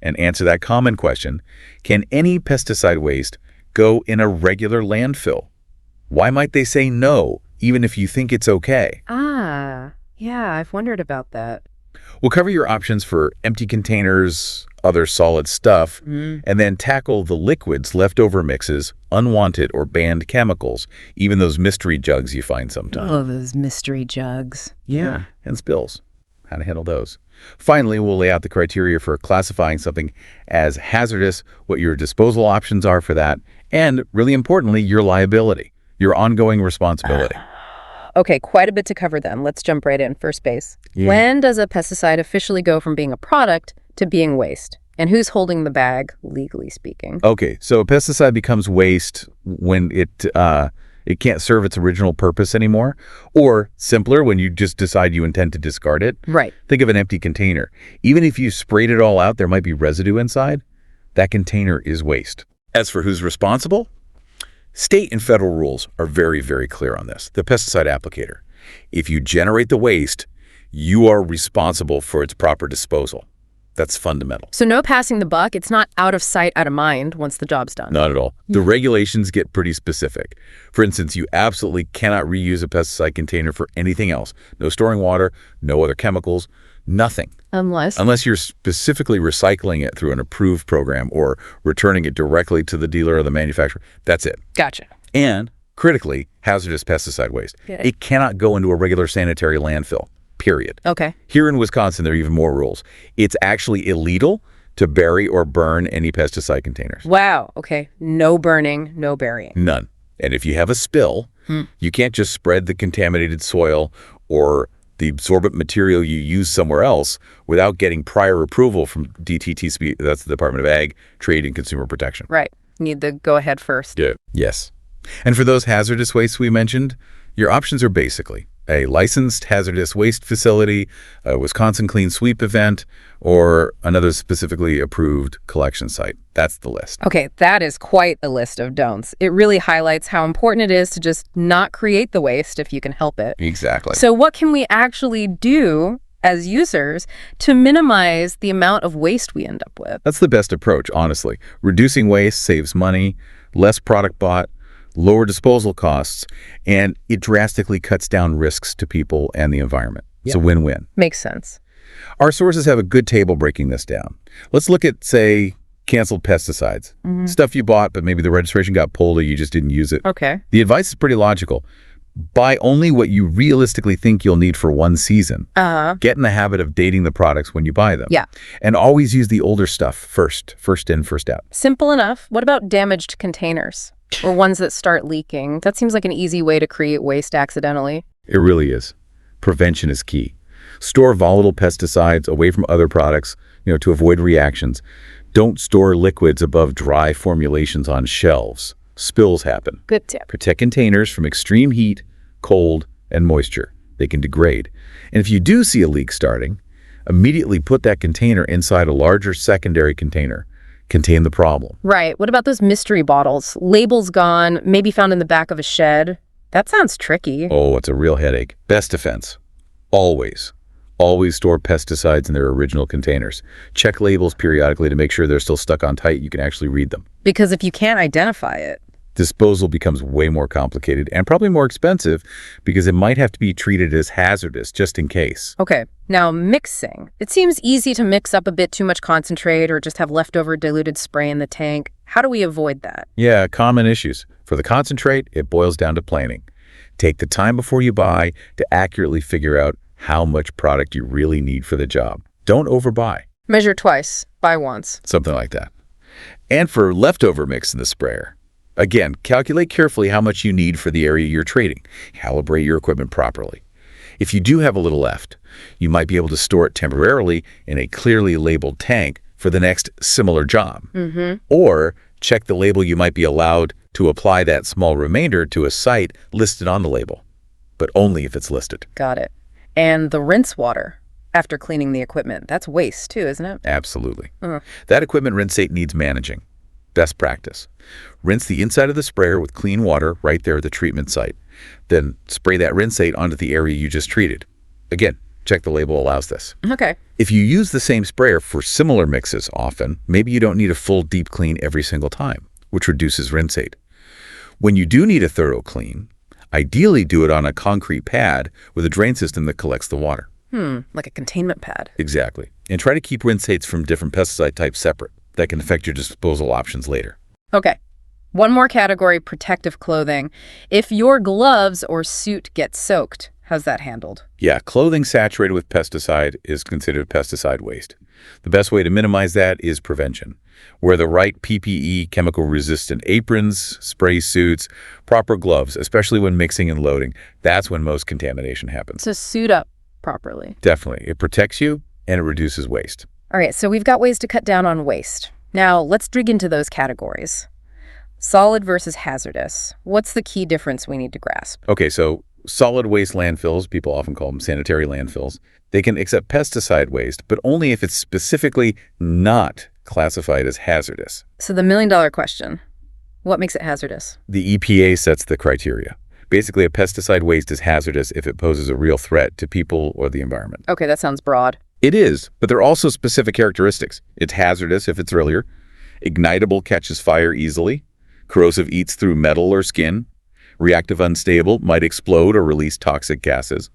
And answer that common question, can any pesticide waste go in a regular landfill? Why might they say no, even if you think it's okay? Yeah, I've wondered about that. We'll cover your options for empty containers, other solid stuff, and then tackle the liquids, leftover mixes, unwanted or banned chemicals, even those mystery jugs you find sometimes. Oh, those mystery jugs. Yeah, and spills. How to handle those. Finally, we'll lay out the criteria for classifying something as hazardous, what your disposal options are for that, and really importantly, your liability, your ongoing responsibility. Okay, quite a bit to cover then. Let's jump right in. First base. Yeah. When does a pesticide officially go from being a product to being waste? And who's holding the bag, legally speaking? Okay, so a pesticide becomes waste when it can't serve its original purpose anymore, or simpler, when you just decide you intend to discard it. Right. Think of an empty container. Even if you sprayed it all out, there might be residue inside. That container is waste. As for who's responsible, state and federal rules are very, very clear on this. The pesticide applicator. If you generate the waste, you are responsible for its proper disposal. That's fundamental. So no passing the buck. It's not out of sight, out of mind once the job's done. Not at all. The regulations get pretty specific. For instance, you absolutely cannot reuse a pesticide container for anything else. No storing water, no other chemicals, nothing. Unless you're specifically recycling it through an approved program or returning it directly to the dealer or the manufacturer. That's it. Gotcha. And Critically, hazardous pesticide waste. Yeah. It cannot go into a regular sanitary landfill, period. Okay. Here in Wisconsin, there are even more rules. It's actually illegal to bury or burn any pesticide containers. Wow. Okay. No burning, no burying. None. And if you have a spill, you can't just spread the contaminated soil or the absorbent material you use somewhere else without getting prior approval from DTTCP, that's the Department of Ag, Trade, and Consumer Protection. Right. Need the go-ahead first. Yeah. Yes. And for those hazardous wastes we mentioned, your options are basically a licensed hazardous waste facility, a Wisconsin Clean Sweep event, or another specifically approved collection site. That's the list. Okay, that is quite a list of don'ts. It really highlights how important it is to just not create the waste if you can help it. Exactly. So what can we actually do as users to minimize the amount of waste we end up with? That's the best approach, honestly. Reducing waste saves money, less product bought, lower disposal costs, and it drastically cuts down risks to people and the environment. It's a win-win. Makes sense. Our sources have a good table breaking this down. Let's look at, say, canceled pesticides. Stuff you bought, but maybe the registration got pulled or you just didn't use it. Okay. The advice is pretty logical. Buy only what you realistically think you'll need for one season. Get in the habit of dating the products when you buy them. Yeah. And always use the older stuff first. First in, first out. Simple enough. What about damaged containers or ones that start leaking? That seems like an easy way to create waste accidentally. It really is. Prevention is key. Store volatile pesticides away from other products, to avoid reactions. Don't store liquids above dry formulations on shelves. Spills happen. Good tip. Protect containers from extreme heat, cold, and moisture. They can degrade. And if you do see a leak starting, immediately put that container inside a larger secondary container. Contain the problem. Right. What about those mystery bottles? Labels gone, maybe found in the back of a shed. That sounds tricky. Oh, it's a real headache. Best defense. Always store pesticides in their original containers. Check labels periodically to make sure they're still stuck on tight. You can actually read them. Because if you can't identify it, Disposal becomes way more complicated and probably more expensive because it might have to be treated as hazardous just in case. Okay. Now, mixing. It seems easy to mix up a bit too much concentrate or just have leftover diluted spray in the tank. How do we avoid that? Yeah, common issues. For the concentrate, it boils down to planning. Take the time before you buy to accurately figure out how much product you really need for the job. Don't overbuy. Measure twice, buy once. Something like that. And for leftover mix in the sprayer, again, calculate carefully how much you need for the area you're trading. Calibrate your equipment properly. If you do have a little left, you might be able to store it temporarily in a clearly labeled tank for the next similar job. Or check the label. You might be allowed to apply that small remainder to a site listed on the label, but only if it's listed. Got it. And the rinse water after cleaning the equipment. That's waste too, isn't it? Absolutely. That equipment rinsate needs managing. Best practice. Rinse the inside of the sprayer with clean water right there at the treatment site. Then spray that rinsate onto the area you just treated. Again, check the label allows this. Okay. If you use the same sprayer for similar mixes often, maybe you don't need a full deep clean every single time, which reduces rinsate. When you do need a thorough clean, ideally do it on a concrete pad with a drain system that collects the water. Like a containment pad. Exactly. And try to keep rinsates from different pesticide types separate. That can affect your disposal options later. Okay. One more category, protective clothing. If your gloves or suit get soaked, how's that handled? Yeah, clothing saturated with pesticide is considered pesticide waste. The best way to minimize that is prevention. Wear the right PPE, chemical-resistant aprons, spray suits, proper gloves, especially when mixing and loading. That's when most contamination happens. To suit up properly. Definitely. It protects you and it reduces waste. All right, so we've got ways to cut down on waste. Now, let's dig into those categories. Solid versus hazardous. What's the key difference we need to grasp? Okay, so solid waste landfills, people often call them sanitary landfills, they can accept pesticide waste, but only if it's specifically not classified as hazardous. So the million-dollar question, what makes it hazardous? The EPA sets the criteria. Basically, a pesticide waste is hazardous if it poses a real threat to people or the environment. Okay, that sounds broad. It is, but there are also specific characteristics. It's hazardous if it's earlier. Ignitable catches fire easily. Corrosive eats through metal or skin. Reactive unstable might explode or release toxic gases.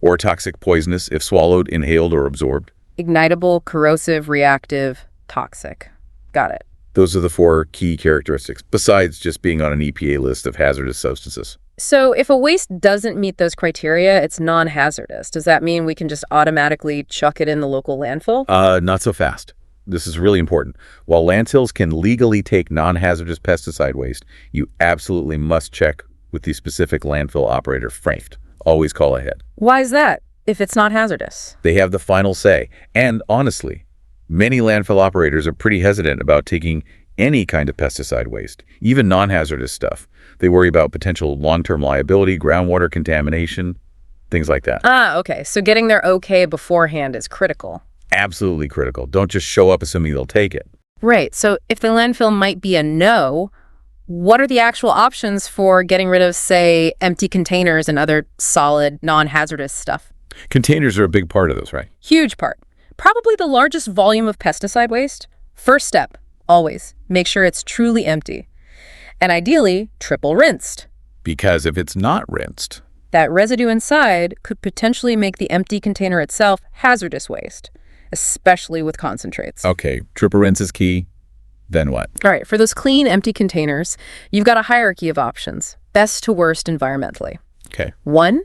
Or toxic poisonous if swallowed, inhaled, or absorbed. Ignitable, corrosive, reactive, toxic. Got it. Those are the 4 key characteristics, besides just being on an EPA list of hazardous substances. So if a waste doesn't meet those criteria, it's non-hazardous. Does that mean we can just automatically chuck it in the local landfill? Not so fast. This is really important. While landfills can legally take non-hazardous pesticide waste, you absolutely must check with the specific landfill operator first. Always call ahead. Why is that, if it's not hazardous? They have the final say. And honestly, many landfill operators are pretty hesitant about taking any kind of pesticide waste, even non-hazardous stuff. They worry about potential long-term liability, groundwater contamination, things like that. Okay. So getting their okay beforehand is critical. Absolutely critical. Don't just show up assuming they'll take it. Right. So if the landfill might be a no, what are the actual options for getting rid of, say, empty containers and other solid, non-hazardous stuff? Containers are a big part of this, right? Huge part. Probably the largest volume of pesticide waste. First step, always, make sure it's truly empty. And ideally, triple rinsed. Because if it's not rinsed, That residue inside could potentially make the empty container itself hazardous waste, especially with concentrates. okay, triple rinse is key. Then what? All right, for those clean, empty containers, you've got a hierarchy of options, best to worst environmentally. Okay. 1,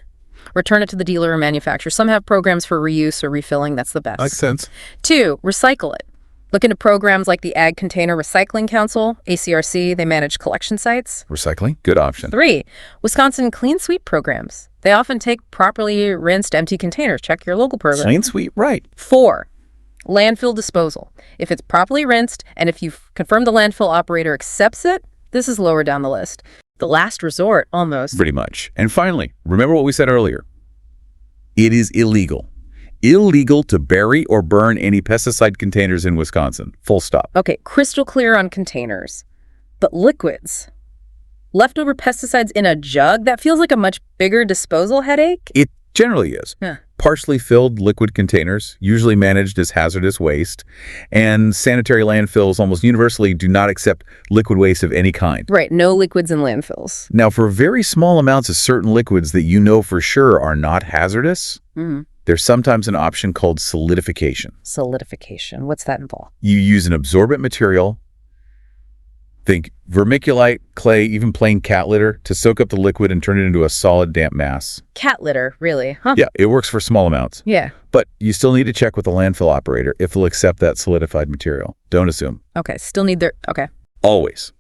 return it to the dealer or manufacturer. Some have programs for reuse or refilling. That's the best. Makes sense. 2, recycle it. Look into programs like the Ag Container Recycling Council, ACRC. They manage collection sites. Recycling, good option. 3, Wisconsin Clean Sweep programs. They often take properly rinsed empty containers. Check your local program. Clean sweep, right. 4, landfill disposal. If it's properly rinsed and if you've confirmed the landfill operator accepts it, this is lower down the list. The last resort, almost. Pretty much. And finally, remember what we said earlier. It is illegal. Illegal to bury or burn any pesticide containers in Wisconsin. Full stop. Okay, crystal clear on containers. But liquids? Leftover pesticides in a jug? That feels like a much bigger disposal headache. It generally is. Yeah. Partially filled liquid containers, usually managed as hazardous waste, and sanitary landfills almost universally do not accept liquid waste of any kind. Right, no liquids in landfills. Now, for very small amounts of certain liquids that you know for sure are not hazardous, there's sometimes an option called solidification. Solidification. What's that involve? You use an absorbent material, think vermiculite, clay, even plain cat litter, to soak up the liquid and turn it into a solid, damp mass. Cat litter, really? Huh? Yeah, it works for small amounts. Yeah. But you still need to check with the landfill operator if they'll accept that solidified material. Don't assume. Okay, still need their... Okay. Always.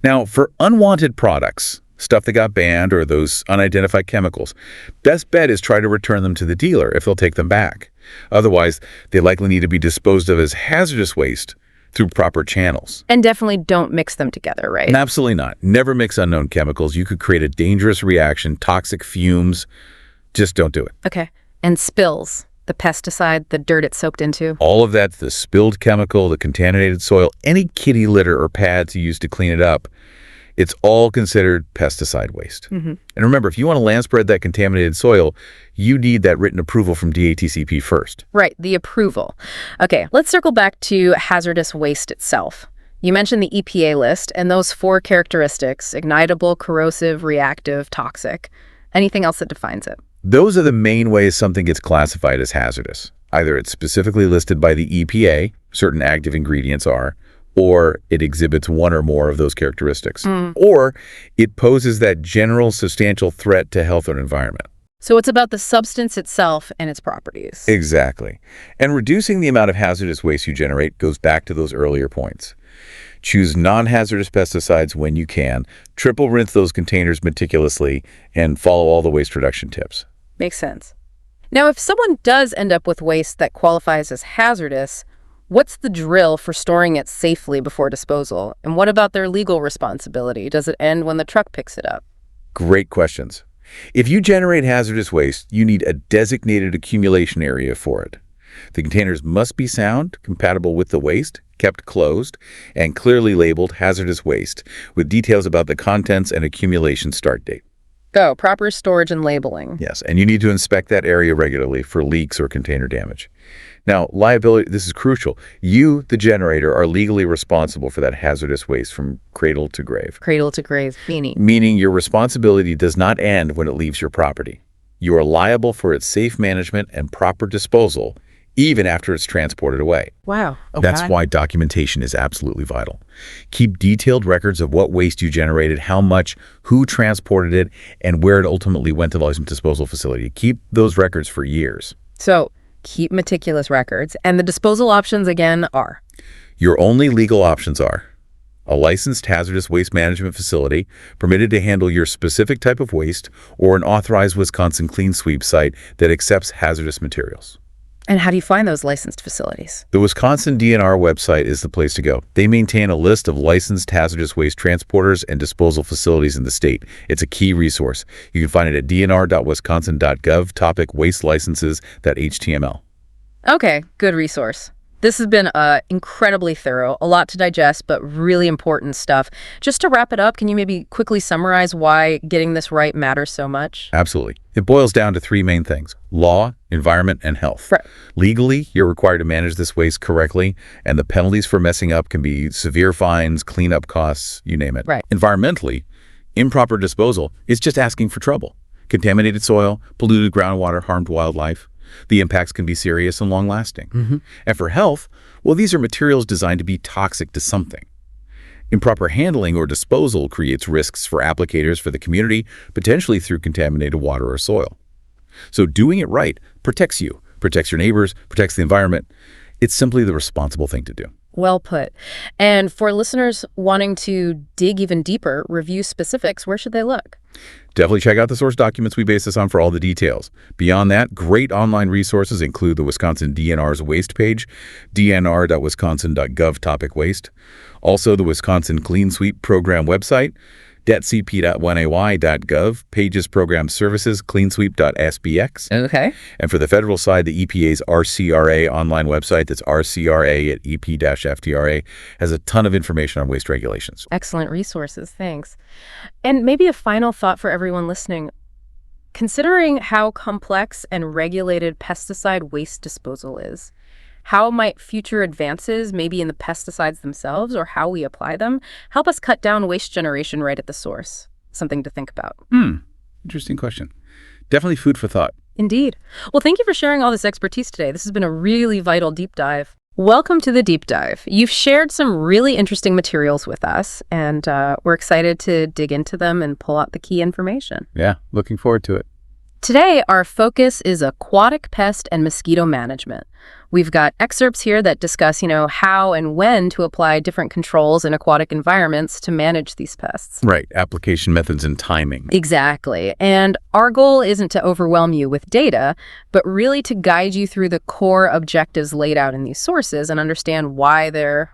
Now, for unwanted products, stuff that got banned or those unidentified chemicals, best bet is try to return them to the dealer if they'll take them back. Otherwise, they likely need to be disposed of as hazardous waste through proper channels. And definitely don't mix them together, right? Absolutely not. Never mix unknown chemicals. You could create a dangerous reaction, toxic fumes. Just don't do it. Okay. And spills. The pesticide, the dirt it's soaked into. All of that, the spilled chemical, the contaminated soil, any kitty litter or pads you use to clean it up, it's all considered pesticide waste. And remember, if you want to land spread that contaminated soil, you need that written approval from DATCP first. Right, the approval. Okay, let's circle back to hazardous waste itself. You mentioned the EPA list and those 4 characteristics: ignitable, corrosive, reactive, toxic. Anything else that defines it? Those are the main ways something gets classified as hazardous. Either it's specifically listed by the EPA, certain active ingredients are, or it exhibits one or more of those characteristics, or it poses that general substantial threat to health or environment. So it's about the substance itself and its properties. Exactly. And reducing the amount of hazardous waste you generate goes back to those earlier points. Choose non-hazardous pesticides when you can, triple rinse those containers meticulously, and follow all the waste reduction tips. Makes sense. Now, if someone does end up with waste that qualifies as hazardous, what's the drill for storing it safely before disposal? And what about their legal responsibility? Does it end when the truck picks it up? Great questions. If you generate hazardous waste, you need a designated accumulation area for it. The containers must be sound, compatible with the waste, kept closed, and clearly labeled hazardous waste, with details about the contents and accumulation start date. Go, proper storage and labeling. Yes, and you need to inspect that area regularly for leaks or container damage. Now, liability, this is crucial. You, the generator, are legally responsible for that hazardous waste from cradle to grave. Cradle to grave, meaning. Meaning your responsibility does not end when it leaves your property. You are liable for its safe management and proper disposal, even after it's transported away. Wow. Okay. That's why documentation is absolutely vital. Keep detailed records of what waste you generated, how much, who transported it, and where it ultimately went to the waste disposal facility. Keep those records for years. So keep meticulous records. And the disposal options, again, are? Your only legal options are a licensed hazardous waste management facility permitted to handle your specific type of waste, or an authorized Wisconsin clean sweep site that accepts hazardous materials. And how do you find those licensed facilities? The Wisconsin DNR website is the place to go. They maintain a list of licensed hazardous waste transporters and disposal facilities in the state. It's a key resource. You can find it at dnr.wisconsin.gov, topic waste licenses.html. Okay, good resource. This has been incredibly thorough, a lot to digest, but really important stuff. Just to wrap it up, can you maybe quickly summarize why getting this right matters so much? Absolutely. It boils down to three main things: law, environment, and health. Right. Legally, you're required to manage this waste correctly, and the penalties for messing up can be severe fines, cleanup costs, you name it. Right. Environmentally, improper disposal is just asking for trouble. Contaminated soil, polluted groundwater, harmed wildlife. The impacts can be serious and long-lasting. And for health, well, these are materials designed to be toxic to something. Improper handling or disposal creates risks for applicators, for the community, potentially through contaminated water or soil. So doing it right protects you, protects your neighbors, protects the environment. It's simply the responsible thing to do. Well put. And for listeners wanting to dig even deeper, review specifics, where should they look? Definitely check out the source documents we base this on for all the details. Beyond that, great online resources include the Wisconsin DNR's waste page, dnr.wisconsin.gov, topic waste. Also, the Wisconsin Clean Sweep Program website, detcp.1ay.gov, Pages Program Services, cleansweep.sbx. Okay. And for the federal side, the EPA's RCRA online website, that's rcra at ep-ftra, has a ton of information on waste regulations. Excellent resources. Thanks. And maybe a final thought for everyone listening. Considering how complex and regulated pesticide waste disposal is, how might future advances, maybe in the pesticides themselves or how we apply them, help us cut down waste generation right at the source? Something to think about. Interesting question. Definitely food for thought. Indeed. Well, thank you for sharing all this expertise today. This has been a really vital deep dive. Welcome to the deep dive. You've shared some really interesting materials with us, and we're excited to dig into them and pull out the key information. Yeah, looking forward to it. Today, our focus is aquatic pest and mosquito management. We've got excerpts here that discuss, how and when to apply different controls in aquatic environments to manage these pests. Right, application methods and timing. Exactly. And our goal isn't to overwhelm you with data, but really to guide you through the core objectives laid out in these sources and understand why they're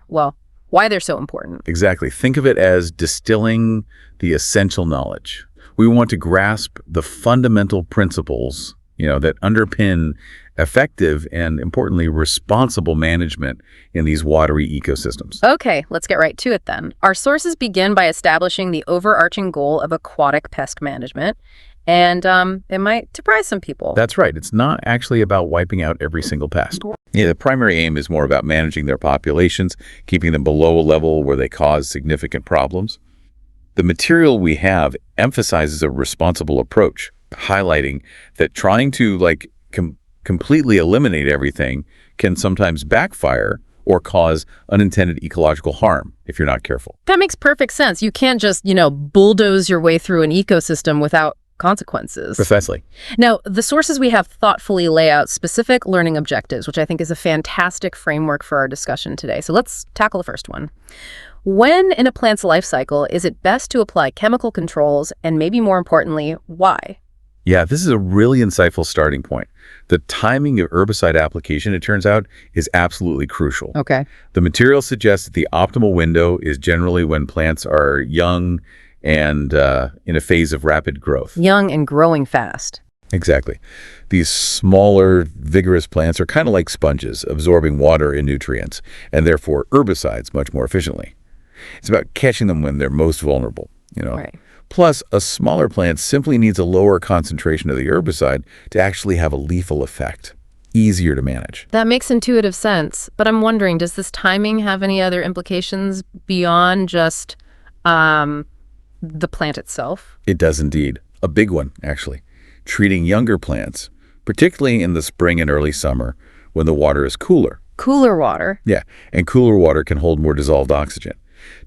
so important. Exactly. Think of it as distilling the essential knowledge. We want to grasp the fundamental principles, that underpin effective and, importantly, responsible management in these watery ecosystems. Okay, let's get right to it then. Our sources begin by establishing the overarching goal of aquatic pest management, and it might surprise some people. That's right. It's not actually about wiping out every single pest. The primary aim is more about managing their populations, keeping them below a level where they cause significant problems. The material we have emphasizes a responsible approach, highlighting that trying to completely eliminate everything can sometimes backfire or cause unintended ecological harm if you're not careful. That makes perfect sense. You can't just, bulldoze your way through an ecosystem without consequences. Precisely. Now, the sources we have thoughtfully lay out specific learning objectives, which I think is a fantastic framework for our discussion today. So let's tackle the first one. When in a plant's life cycle is it best to apply chemical controls, and maybe more importantly, why? Yeah, this is a really insightful starting point. The timing of herbicide application, it turns out, is absolutely crucial. Okay. The material suggests that the optimal window is generally when plants are young and in a phase of rapid growth. Young and growing fast. Exactly. These smaller, vigorous plants are kind of like sponges, absorbing water and nutrients, and therefore herbicides much more efficiently. It's about catching them when they're most vulnerable, Right. Plus, a smaller plant simply needs a lower concentration of the herbicide to actually have a lethal effect. Easier to manage. That makes intuitive sense, but I'm wondering, does this timing have any other implications beyond just the plant itself? It does indeed. A big one, actually. Treating younger plants, particularly in the spring and early summer, when the water is cooler. Cooler water. Yeah, and cooler water can hold more dissolved oxygen.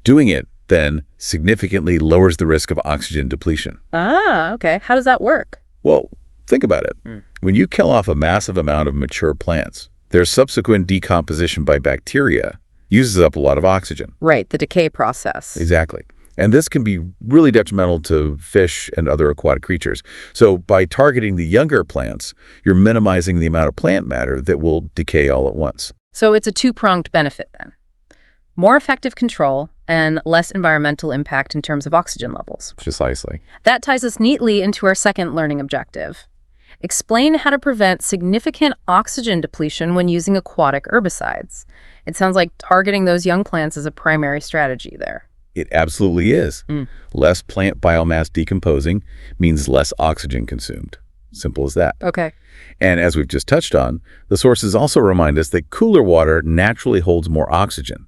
Doing it then significantly lowers the risk of oxygen depletion. Ah, okay. How does that work? Well, think about it. When you kill off a massive amount of mature plants, their subsequent decomposition by bacteria uses up a lot of oxygen. Right, the decay process. Exactly. And this can be really detrimental to fish and other aquatic creatures. So by targeting the younger plants, you're minimizing the amount of plant matter that will decay all at once. So it's a two-pronged benefit then. More effective control and less environmental impact in terms of oxygen levels. Precisely. That ties us neatly into our second learning objective. Explain how to prevent significant oxygen depletion when using aquatic herbicides. It sounds like targeting those young plants is a primary strategy there. It absolutely is. Less plant biomass decomposing means less oxygen consumed. Simple as that. Okay. And as we've just touched on, the sources also remind us that cooler water naturally holds more oxygen,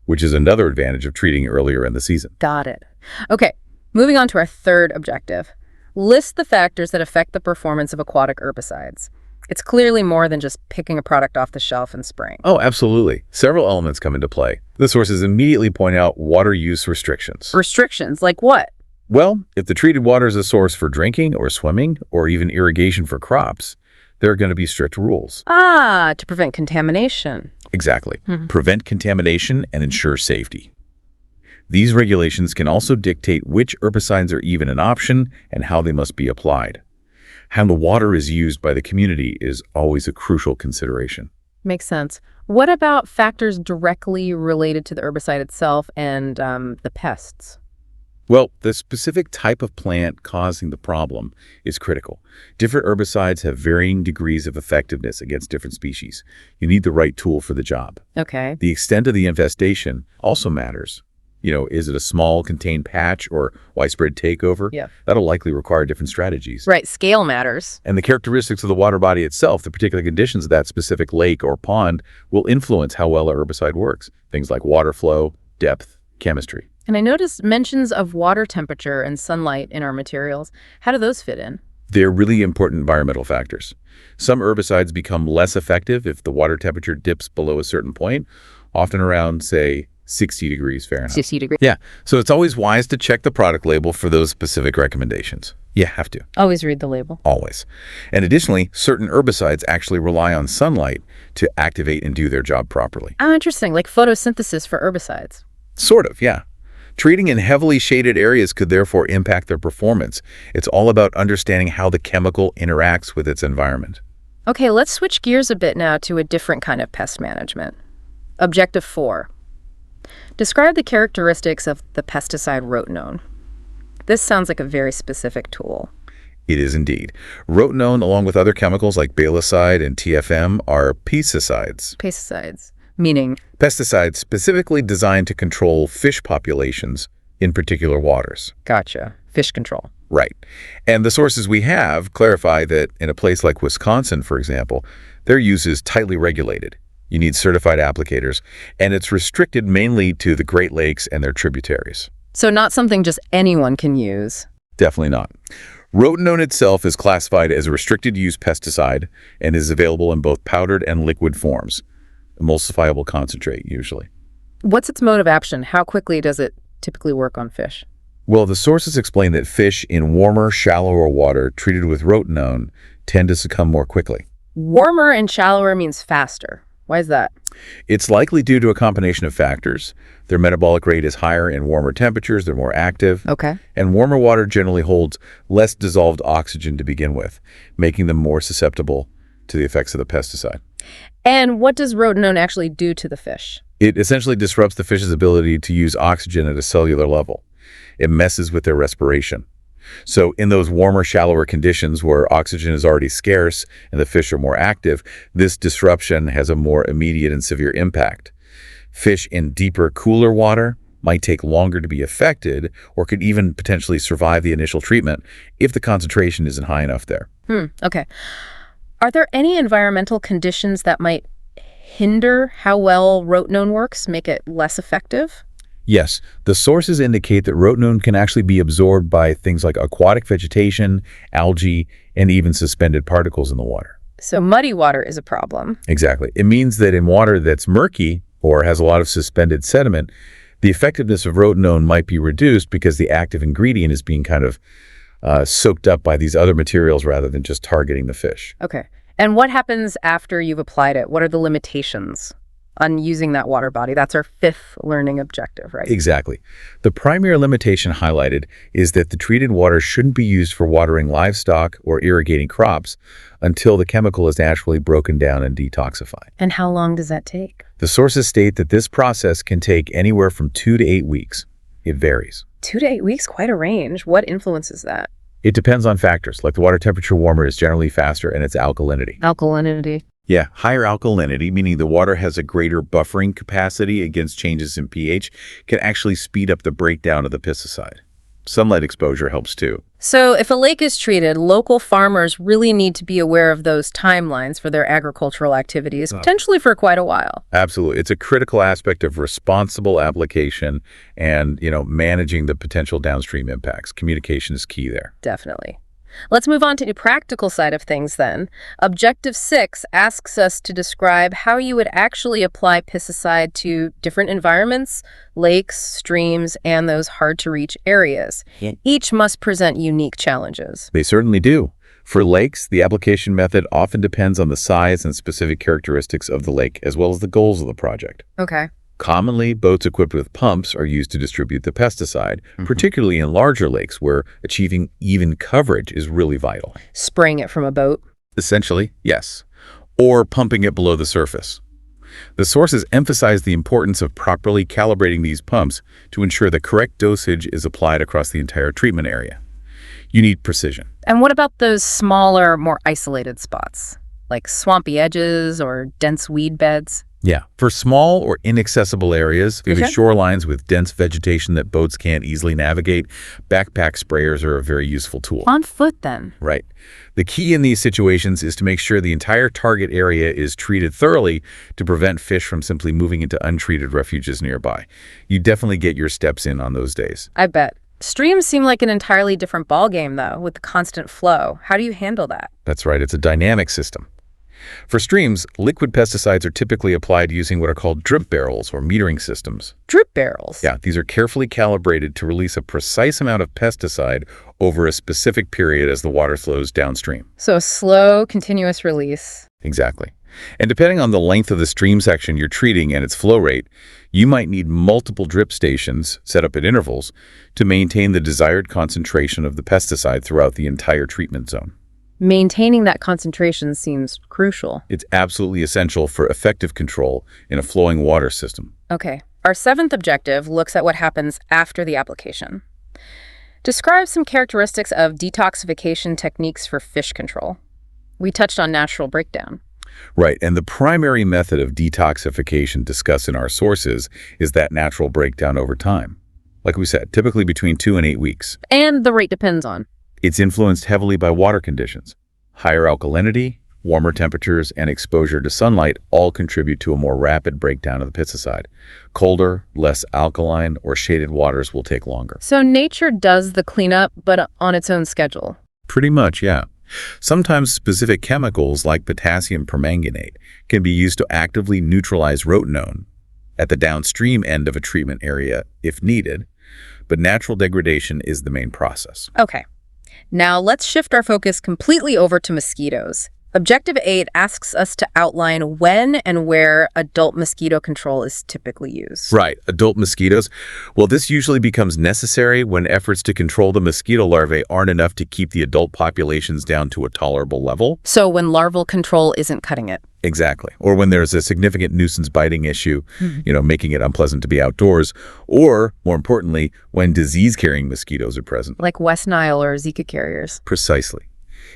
which is another advantage of treating earlier in the season. Got it. Okay, moving on to our third objective. List the factors that affect the performance of aquatic herbicides. It's clearly more than just picking a product off the shelf and spraying. Oh, absolutely. Several elements come into play. The sources immediately point out water use restrictions. Restrictions, like what? Well, if the treated water is a source for drinking or swimming or even irrigation for crops, there are going to be strict rules. Ah, to prevent contamination. Exactly. Prevent contamination and ensure safety. These regulations can also dictate which herbicides are even an option and how they must be applied. How the water is used by the community is always a crucial consideration. Makes sense. What about factors directly related to the herbicide itself and the pests? Well, the specific type of plant causing the problem is critical. Different herbicides have varying degrees of effectiveness against different species. You need the right tool for the job. Okay. The extent of the infestation also matters. Is it a small contained patch or widespread takeover? Yeah. That'll likely require different strategies. Right, scale matters. And the characteristics of the water body itself, the particular conditions of that specific lake or pond, will influence how well a herbicide works. Things like water flow, depth, chemistry. And I noticed mentions of water temperature and sunlight in our materials. How do those fit in? They're really important environmental factors. Some herbicides become less effective if the water temperature dips below a certain point, often around, say, 60 degrees Fahrenheit. 60 degrees. Yeah, so it's always wise to check the product label for those specific recommendations. You have to. Always read the label. Always. And additionally, certain herbicides actually rely on sunlight to activate and do their job properly. Oh, interesting. Like photosynthesis for herbicides. Sort of, yeah. Treating in heavily shaded areas could therefore impact their performance. It's all about understanding how the chemical interacts with its environment. Okay, let's switch gears a bit now to a different kind of pest management. Objective 4. Describe the characteristics of the pesticide rotenone. This sounds like a very specific tool. It is indeed. Rotenone, along with other chemicals like balicide and TFM, are pesticides. Pesticides, meaning? Pesticides specifically designed to control fish populations in particular waters. Gotcha. Fish control. Right. And the sources we have clarify that in a place like Wisconsin, for example, their use is tightly regulated. You need certified applicators, and it's restricted mainly to the Great Lakes and their tributaries. So not something just anyone can use. Definitely not. Rotenone itself is classified as a restricted use pesticide and is available in both powdered and liquid forms. Emulsifiable concentrate, usually. What's its mode of action? How quickly does it typically work on fish? Well, the sources explain that fish in warmer, shallower water treated with rotenone tend to succumb more quickly. Warmer and shallower means faster. Why is that? It's likely due to a combination of factors. Their metabolic rate is higher in warmer temperatures, they're more active. Okay. And warmer water generally holds less dissolved oxygen to begin with, making them more susceptible to the effects of the pesticide. And what does rotenone actually do to the fish? It essentially disrupts the fish's ability to use oxygen at a cellular level. It messes with their respiration. So in those warmer, shallower conditions where oxygen is already scarce and the fish are more active, this disruption has a more immediate and severe impact. Fish in deeper, cooler water might take longer to be affected or could even potentially survive the initial treatment if the concentration isn't high enough there. Okay. Are there any environmental conditions that might hinder how well rotenone works, make it less effective? Yes, the sources indicate that rotenone can actually be absorbed by things like aquatic vegetation, algae, and even suspended particles in the water. So muddy water is a problem. Exactly. It means that in water that's murky or has a lot of suspended sediment, the effectiveness of rotenone might be reduced because the active ingredient is being kind of soaked up by these other materials rather than just targeting the fish. Okay. And what happens after you've applied it? What are the limitations on using that water body? That's our fifth learning objective, right? Exactly. The primary limitation highlighted is that the treated water shouldn't be used for watering livestock or irrigating crops until the chemical is naturally broken down and detoxified. And how long does that take? The sources state that this process can take anywhere from 2 to 8 weeks. It varies. 2 to 8 weeks, quite a range. What influences that? It depends on factors, like the water temperature warmer is generally faster and its alkalinity. Alkalinity. Yeah, higher alkalinity, meaning the water has a greater buffering capacity against changes in pH, can actually speed up the breakdown of the pesticide. Sunlight exposure helps too. So if a lake is treated, local farmers really need to be aware of those timelines for their agricultural activities, potentially for quite a while. Absolutely. It's a critical aspect of responsible application and, managing the potential downstream impacts. Communication is key there. Definitely. Let's move on to the practical side of things then. Objective 6 asks us to describe how you would actually apply pesticide to different environments, lakes, streams, and those hard-to-reach areas. Each must present unique challenges. They certainly do. For lakes, the application method often depends on the size and specific characteristics of the lake, as well as the goals of the project. Okay. Commonly, boats equipped with pumps are used to distribute the pesticide, particularly in larger lakes where achieving even coverage is really vital. Spraying it from a boat? Essentially, yes. Or pumping it below the surface. The sources emphasize the importance of properly calibrating these pumps to ensure the correct dosage is applied across the entire treatment area. You need precision. And what about those smaller, more isolated spots, like swampy edges or dense weed beds? Yeah. For small or inaccessible areas, maybe shorelines with dense vegetation that boats can't easily navigate, backpack sprayers are a very useful tool. On foot, then? Right. The key in these situations is to make sure the entire target area is treated thoroughly to prevent fish from simply moving into untreated refuges nearby. You definitely get your steps in on those days. I bet. Streams seem like an entirely different ballgame, though, with the constant flow. How do you handle that? That's right. It's a dynamic system. For streams, liquid pesticides are typically applied using what are called drip barrels or metering systems. Drip barrels? Yeah, these are carefully calibrated to release a precise amount of pesticide over a specific period as the water flows downstream. So a slow, continuous release. Exactly. And depending on the length of the stream section you're treating and its flow rate, you might need multiple drip stations set up at intervals to maintain the desired concentration of the pesticide throughout the entire treatment zone. Maintaining that concentration seems crucial. It's absolutely essential for effective control in a flowing water system. Okay. Our 7th objective looks at what happens after the application. Describe some characteristics of detoxification techniques for fish control. We touched on natural breakdown. Right, and the primary method of detoxification discussed in our sources is that natural breakdown over time. Like we said, typically between 2 and 8 weeks. And the rate depends on? It's influenced heavily by water conditions. Higher alkalinity, warmer temperatures, and exposure to sunlight all contribute to a more rapid breakdown of the pesticide. Colder, less alkaline, or shaded waters will take longer. So nature does the cleanup, but on its own schedule? Pretty much, yeah. Sometimes specific chemicals like potassium permanganate can be used to actively neutralize rotenone at the downstream end of a treatment area if needed, but natural degradation is the main process. Okay. Now let's shift our focus completely over to mosquitoes. Objective 8 asks us to outline when and where adult mosquito control is typically used. Right, adult mosquitoes. Well, this usually becomes necessary when efforts to control the mosquito larvae aren't enough to keep the adult populations down to a tolerable level. So when larval control isn't cutting it. Exactly. Or when there's a significant nuisance biting issue, making it unpleasant to be outdoors. Or, more importantly, when disease-carrying mosquitoes are present. Like West Nile or Zika carriers. Precisely.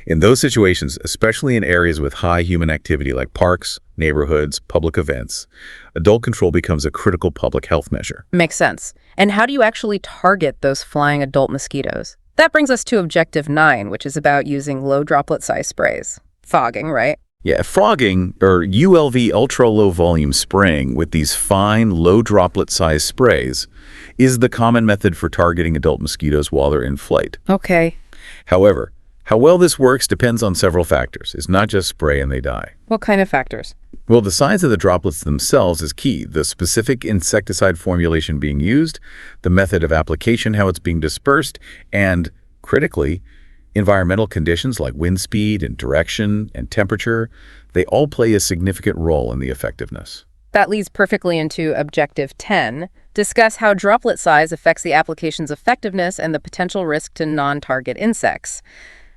In those situations, especially in areas with high human activity like parks, neighborhoods, public events, adult control becomes a critical public health measure. Makes sense. And how do you actually target those flying adult mosquitoes? That brings us to Objective 9, which is about using low droplet size sprays. Fogging, right? Yeah, frogging, or ULV ultra-low volume spraying with these fine, low droplet size sprays, is the common method for targeting adult mosquitoes while they're in flight. Okay. However, How well this works depends on several factors. It's not just spray and they die. What kind of factors? Well, the size of the droplets themselves is key. The specific insecticide formulation being used, the method of application, how it's being dispersed, and, critically, environmental conditions like wind speed and direction and temperature, they all play a significant role in the effectiveness. That leads perfectly into Objective 10. Discuss how droplet size affects the application's effectiveness and the potential risk to non-target insects.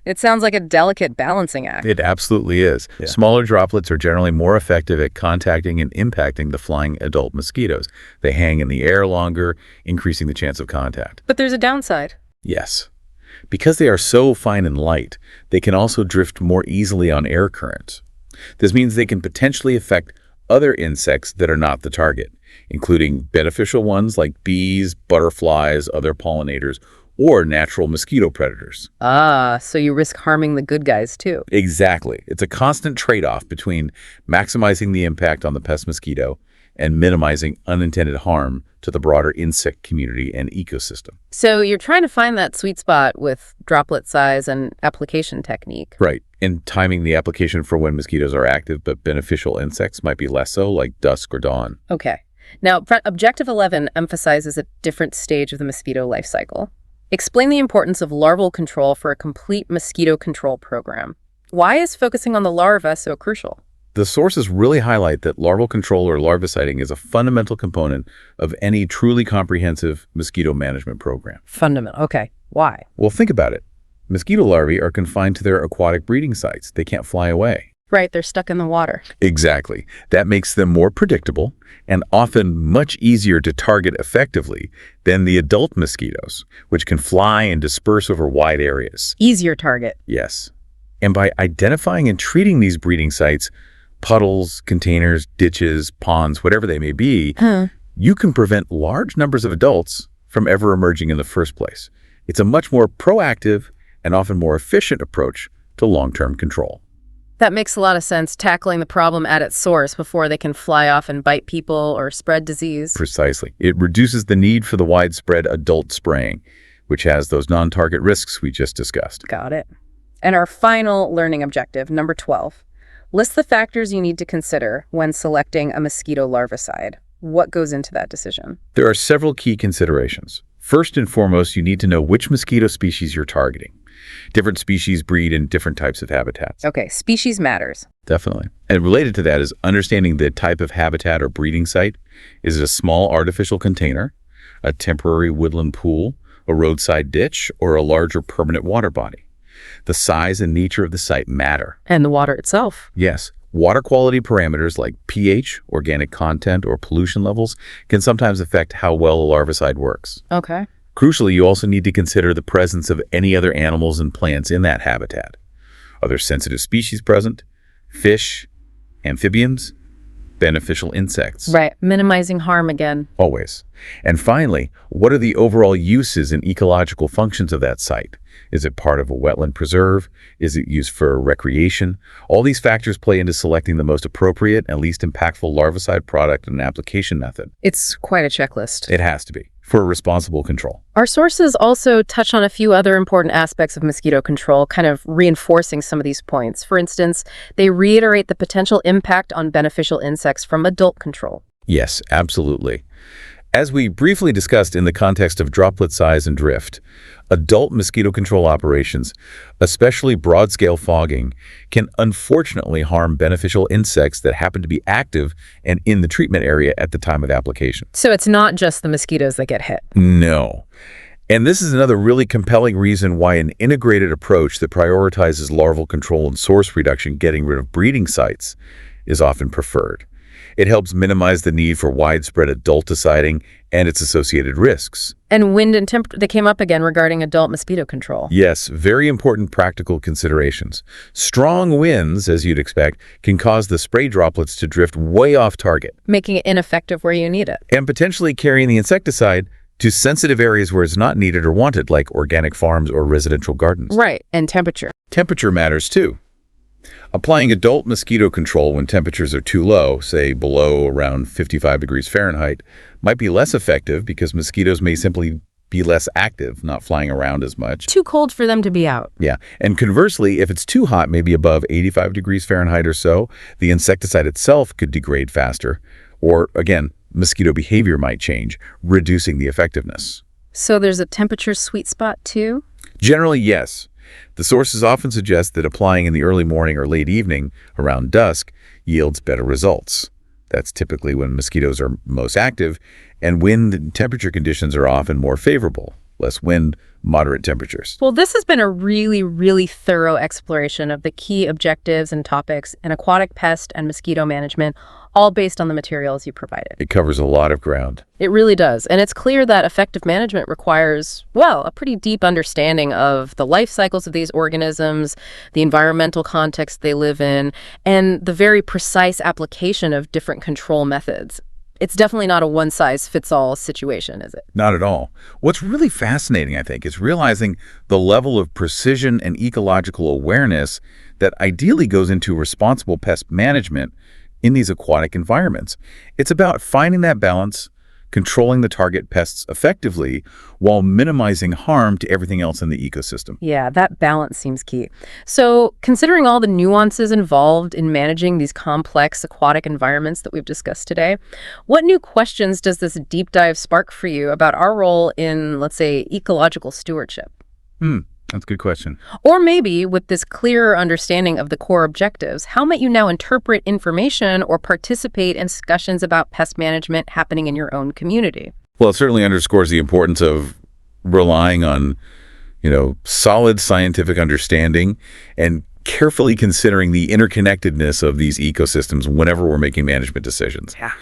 It sounds like a delicate balancing act. It absolutely is. Yeah. Smaller droplets are generally more effective at contacting and impacting the flying adult mosquitoes. They hang in the air longer, increasing the chance of contact. But there's a downside. Yes. Because they are so fine and light, they can also drift more easily on air currents. This means they can potentially affect other insects that are not the target, including beneficial ones like bees, butterflies, other pollinators, or natural mosquito predators. Ah, so you risk harming the good guys too. Exactly. It's a constant trade-off between maximizing the impact on the pest mosquito and minimizing unintended harm to the broader insect community and ecosystem. So you're trying to find that sweet spot with droplet size and application technique. Right. And timing the application for when mosquitoes are active, but beneficial insects might be less so, like dusk or dawn. Okay. Now, Objective 11 emphasizes a different stage of the mosquito life cycle. Explain the importance of larval control for a complete mosquito control program. Why is focusing on the larva so crucial? The sources really highlight that larval control or larviciding is a fundamental component of any truly comprehensive mosquito management program. Fundamental. Okay. Why? Well, think about it. Mosquito larvae are confined to their aquatic breeding sites. They can't fly away. Right, they're stuck in the water. Exactly. That makes them more predictable and often much easier to target effectively than the adult mosquitoes, which can fly and disperse over wide areas. Easier target. Yes. And by identifying and treating these breeding sites, puddles, containers, ditches, ponds, whatever they may be, you can prevent large numbers of adults from ever emerging in the first place. It's a much more proactive and often more efficient approach to long-term control. That makes a lot of sense, tackling the problem at its source before they can fly off and bite people or spread disease. Precisely. It reduces the need for the widespread adult spraying, which has those non-target risks we just discussed. Got it. And our final learning objective, number 12. List the factors you need to consider when selecting a mosquito larvicide. What goes into that decision? There are several key considerations. First and foremost, you need to know which mosquito species you're targeting. Different species breed in different types of habitats. Okay, species matters. Definitely. And related to that is understanding the type of habitat or breeding site. Is it a small artificial container, a temporary woodland pool, a roadside ditch, or a larger permanent water body? The size and nature of the site matter. And the water itself. Yes. Water quality parameters like pH, organic content, or pollution levels can sometimes affect how well a larvicide works. Okay. Crucially, you also need to consider the presence of any other animals and plants in that habitat. Are there sensitive species present? Fish, amphibians, beneficial insects? Right, minimizing harm again. Always. And finally, what are the overall uses and ecological functions of that site? Is it part of a wetland preserve? Is it used for recreation? All these factors play into selecting the most appropriate and least impactful larvicide product and application method. It's quite a checklist. It has to be, for responsible control. Our sources also touch on a few other important aspects of mosquito control, kind of reinforcing some of these points. For instance, they reiterate the potential impact on beneficial insects from adult control. Yes, absolutely. As we briefly discussed in the context of droplet size and drift, adult mosquito control operations, especially broad-scale fogging, can unfortunately harm beneficial insects that happen to be active and in the treatment area at the time of application. So it's not just the mosquitoes that get hit. No. And this is another really compelling reason why an integrated approach that prioritizes larval control and source reduction, getting rid of breeding sites, is often preferred. It helps minimize the need for widespread adulticiding and its associated risks. And wind and temperature, they came up again regarding adult mosquito control. Yes, very important practical considerations. Strong winds, as you'd expect, can cause the spray droplets to drift way off target, making it ineffective where you need it. And potentially carrying the insecticide to sensitive areas where it's not needed or wanted, like organic farms or residential gardens. Right, and temperature. Temperature matters too. Applying adult mosquito control when temperatures are too low, say below around 55 degrees Fahrenheit, might be less effective because mosquitoes may simply be less active, not flying around as much. Too cold for them to be out. Yeah. And conversely, if it's too hot, maybe above 85 degrees Fahrenheit or so, the insecticide itself could degrade faster. Or, again, mosquito behavior might change, reducing the effectiveness. So there's a temperature sweet spot too? Generally, yes. The sources often suggest that applying in the early morning or late evening, around dusk, yields better results. That's typically when mosquitoes are most active and when the temperature conditions are often more favorable. Less wind, moderate temperatures. Well, this has been a really, really thorough exploration of the key objectives and topics in aquatic pest and mosquito management, all based on the materials you provided. It covers a lot of ground. It really does. And it's clear that effective management requires, well, a pretty deep understanding of the life cycles of these organisms, the environmental context they live in, and the very precise application of different control methods. It's definitely not a one-size-fits-all situation, is it? Not at all. What's really fascinating, I think, is realizing the level of precision and ecological awareness that ideally goes into responsible pest management in these aquatic environments. It's about finding that balance, controlling the target pests effectively while minimizing harm to everything else in the ecosystem. Yeah, that balance seems key. So, considering all the nuances involved in managing these complex aquatic environments that we've discussed today, what new questions does this deep dive spark for you about our role in, let's say, ecological stewardship? That's a good question. Or maybe, with this clearer understanding of the core objectives, how might you now interpret information or participate in discussions about pest management happening in your own community? Well, it certainly underscores the importance of relying on, solid scientific understanding and carefully considering the interconnectedness of these ecosystems whenever we're making management decisions. Yeah.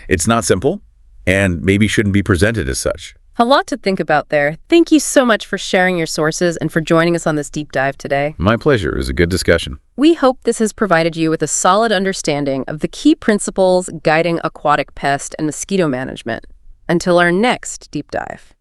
It's not simple and maybe shouldn't be presented as such. A lot to think about there. Thank you so much for sharing your sources and for joining us on this deep dive today. My pleasure. It was a good discussion. We hope this has provided you with a solid understanding of the key principles guiding aquatic pest and mosquito management. Until our next deep dive.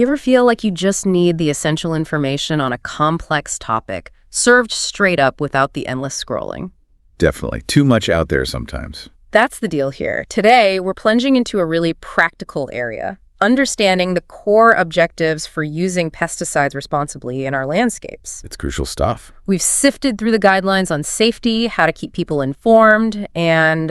You ever feel like you just need the essential information on a complex topic, served straight up without the endless scrolling? Definitely. Too much out there sometimes. That's the deal here. Today, we're plunging into a really practical area, understanding the core objectives for using pesticides responsibly in our landscapes. It's crucial stuff. We've sifted through the guidelines on safety, how to keep people informed, and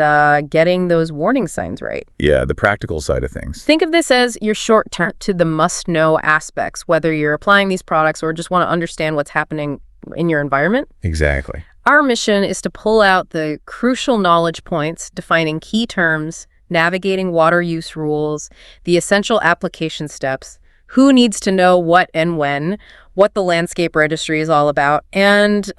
getting those warning signs right. Yeah, the practical side of things. Think of this as your short-term to the must-know aspects, whether you're applying these products or just want to understand what's happening in your environment. Exactly. Our mission is to pull out the crucial knowledge points, defining key terms, navigating water use rules, the essential application steps, who needs to know what and when, what the landscape registry is all about, and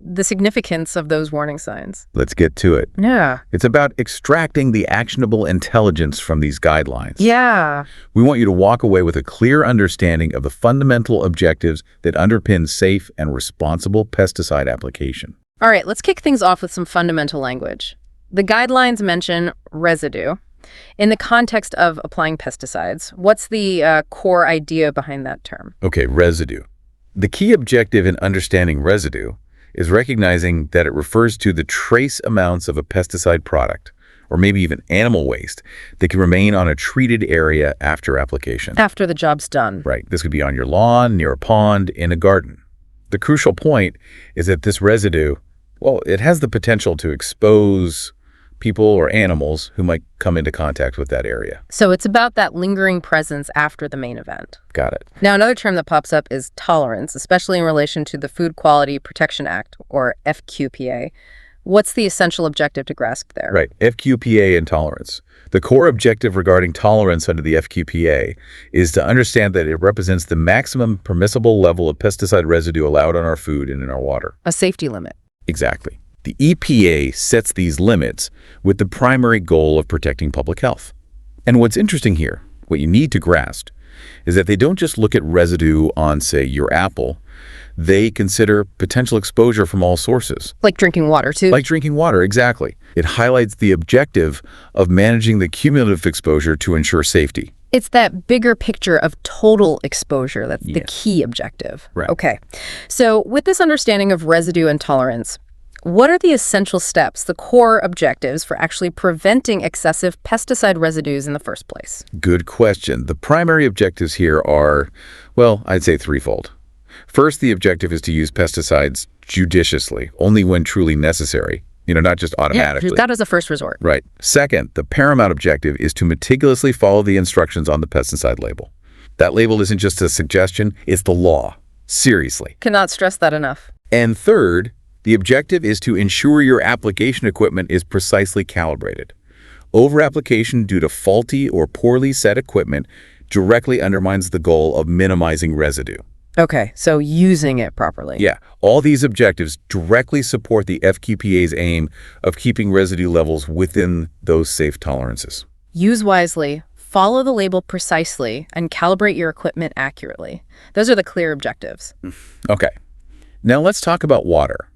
the significance of those warning signs. Let's get to it. Yeah. It's about extracting the actionable intelligence from these guidelines. Yeah. We want you to walk away with a clear understanding of the fundamental objectives that underpin safe and responsible pesticide application. All right, let's kick things off with some fundamental language. The guidelines mention residue. In the context of applying pesticides, what's the core idea behind that term? Okay, residue. The key objective in understanding residue is recognizing that it refers to the trace amounts of a pesticide product, or maybe even animal waste, that can remain on a treated area after application. After the job's done. Right. This could be on your lawn, near a pond, in a garden. The crucial point is that this residue, well, it has the potential to expose people or animals who might come into contact with that area. So it's about that lingering presence after the main event. Got it. Now, another term that pops up is tolerance, especially in relation to the Food Quality Protection Act, or FQPA. What's the essential objective to grasp there? Right. FQPA and tolerance. The core objective regarding tolerance under the FQPA is to understand that it represents the maximum permissible level of pesticide residue allowed on our food and in our water. A safety limit. Exactly. The EPA sets these limits with the primary goal of protecting public health. And what's interesting here, what you need to grasp, is that they don't just look at residue on, say, your apple. They consider potential exposure from all sources. Like drinking water, too. Like drinking water, exactly. It highlights the objective of managing the cumulative exposure to ensure safety. It's that bigger picture of total exposure that's the Yes. key objective. Right. Okay. So with this understanding of residue and tolerance, what are the essential steps, the core objectives for actually preventing excessive pesticide residues in the first place? Good question. The primary objectives here are, well, I'd say threefold. First, the objective is to use pesticides judiciously, only when truly necessary, not just automatically. That is a first resort. Right. Second, the paramount objective is to meticulously follow the instructions on the pesticide label. That label isn't just a suggestion, it's the law. Seriously. Cannot stress that enough. And third, the objective is to ensure your application equipment is precisely calibrated. Over-application due to faulty or poorly set equipment directly undermines the goal of minimizing residue. Okay, so using it properly. Yeah, all these objectives directly support the FQPA's aim of keeping residue levels within those safe tolerances. Use wisely, follow the label precisely, and calibrate your equipment accurately. Those are the clear objectives. Okay, now let's talk about water.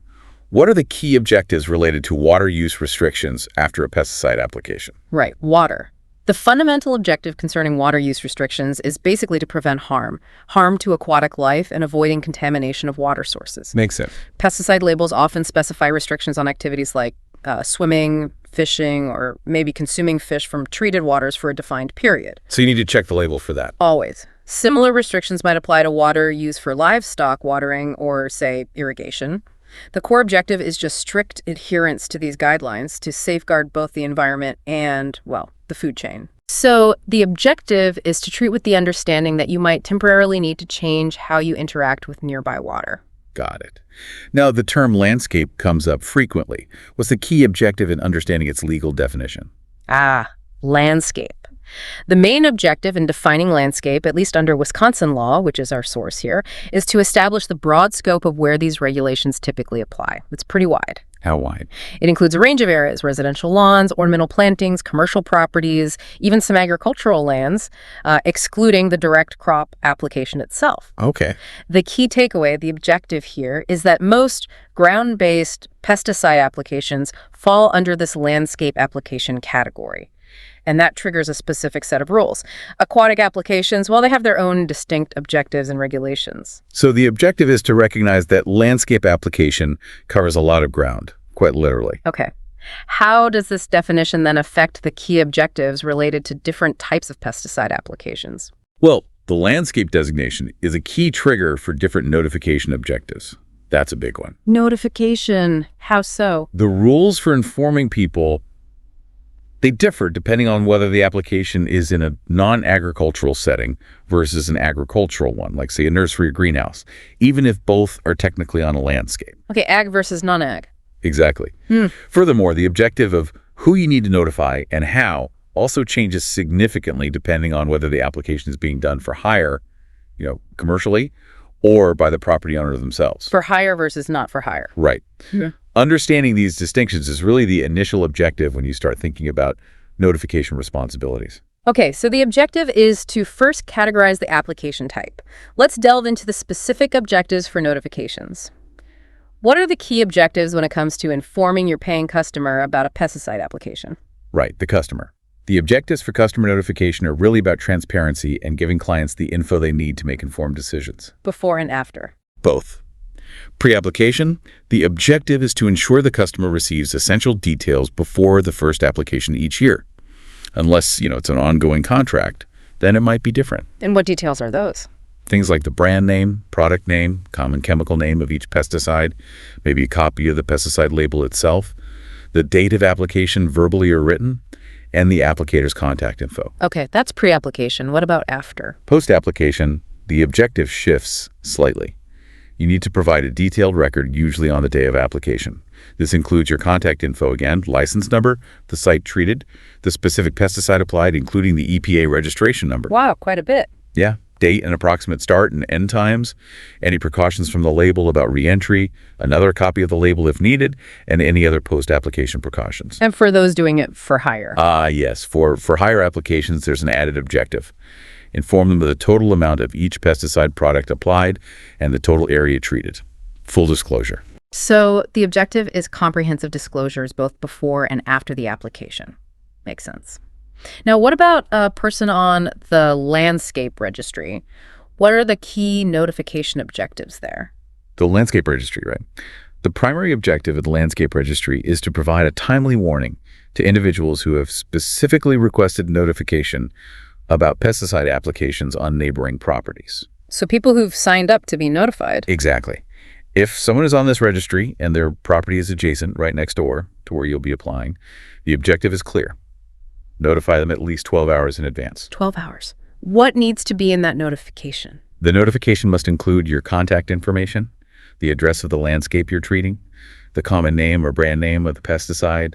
What are the key objectives related to water use restrictions after a pesticide application? Right, water. The fundamental objective concerning water use restrictions is basically to prevent harm to aquatic life and avoiding contamination of water sources. Makes sense. Pesticide labels often specify restrictions on activities like swimming, fishing, or maybe consuming fish from treated waters for a defined period. So you need to check the label for that. Always. Similar restrictions might apply to water used for livestock watering or, say, irrigation. The core objective is just strict adherence to these guidelines to safeguard both the environment and, well, the food chain. So the objective is to treat with the understanding that you might temporarily need to change how you interact with nearby water. Got it. Now, the term landscape comes up frequently. What's the key objective in understanding its legal definition? Landscape. The main objective in defining landscape, at least under Wisconsin law, which is our source here, is to establish the broad scope of where these regulations typically apply. It's pretty wide. How wide? It includes a range of areas: residential lawns, ornamental plantings, commercial properties, even some agricultural lands, excluding the direct crop application itself. Okay. The key takeaway, the objective here, is that most ground-based pesticide applications fall under this landscape application category. and that triggers a specific set of rules. Aquatic applications, well, they have their own distinct objectives and regulations. So the objective is to recognize that landscape application covers a lot of ground, quite literally. Okay. How does this definition then affect the key objectives related to different types of pesticide applications? Well, the landscape designation is a key trigger for different notification objectives. That's a big one. Notification. How so? The rules for informing people, they differ depending on whether the application is in a non-agricultural setting versus an agricultural one, like, say, a nursery or greenhouse, even if both are technically on a landscape. Okay, ag versus non-ag. Exactly. Furthermore, the objective of who you need to notify and how also changes significantly depending on whether the application is being done for hire, commercially, or by the property owner themselves. For hire versus not for hire. Right. Yeah. Understanding these distinctions is really the initial objective when you start thinking about notification responsibilities. Okay, so the objective is to first categorize the application type. Let's delve into the specific objectives for notifications. What are the key objectives when it comes to informing your paying customer about a pesticide application? Right, the customer. The objectives for customer notification are really about transparency and giving clients the info they need to make informed decisions. Before and after. Both. Pre-application, the objective is to ensure the customer receives essential details before the first application each year. Unless, it's an ongoing contract, then it might be different. And what details are those? Things like the brand name, product name, common chemical name of each pesticide, maybe a copy of the pesticide label itself, the date of application verbally or written, and the applicator's contact info. Okay, that's pre-application. What about after? Post-application, the objective shifts slightly. You need to provide a detailed record, usually on the day of application. This includes your contact info again, license number, the site treated, the specific pesticide applied, including the EPA registration number. Wow, quite a bit. Yeah, date and approximate start and end times, any precautions from the label about re-entry, another copy of the label if needed, and any other post-application precautions. And for those doing it for hire? Yes. For hire applications, there's an added objective. Inform them of the total amount of each pesticide product applied and the total area treated. Full disclosure. So the objective is comprehensive disclosures both before and after the application. Makes sense. Now, what about a person on the landscape registry? What are the key notification objectives there? The landscape registry, right? The primary objective of the landscape registry is to provide a timely warning to individuals who have specifically requested notification about pesticide applications on neighboring properties. So people who've signed up to be notified. Exactly. If someone is on this registry and their property is adjacent right next door to where you'll be applying, the objective is clear. Notify them at least 12 hours in advance. 12 hours. What needs to be in that notification? The notification must include your contact information, the address of the landscape you're treating, the common name or brand name of the pesticide,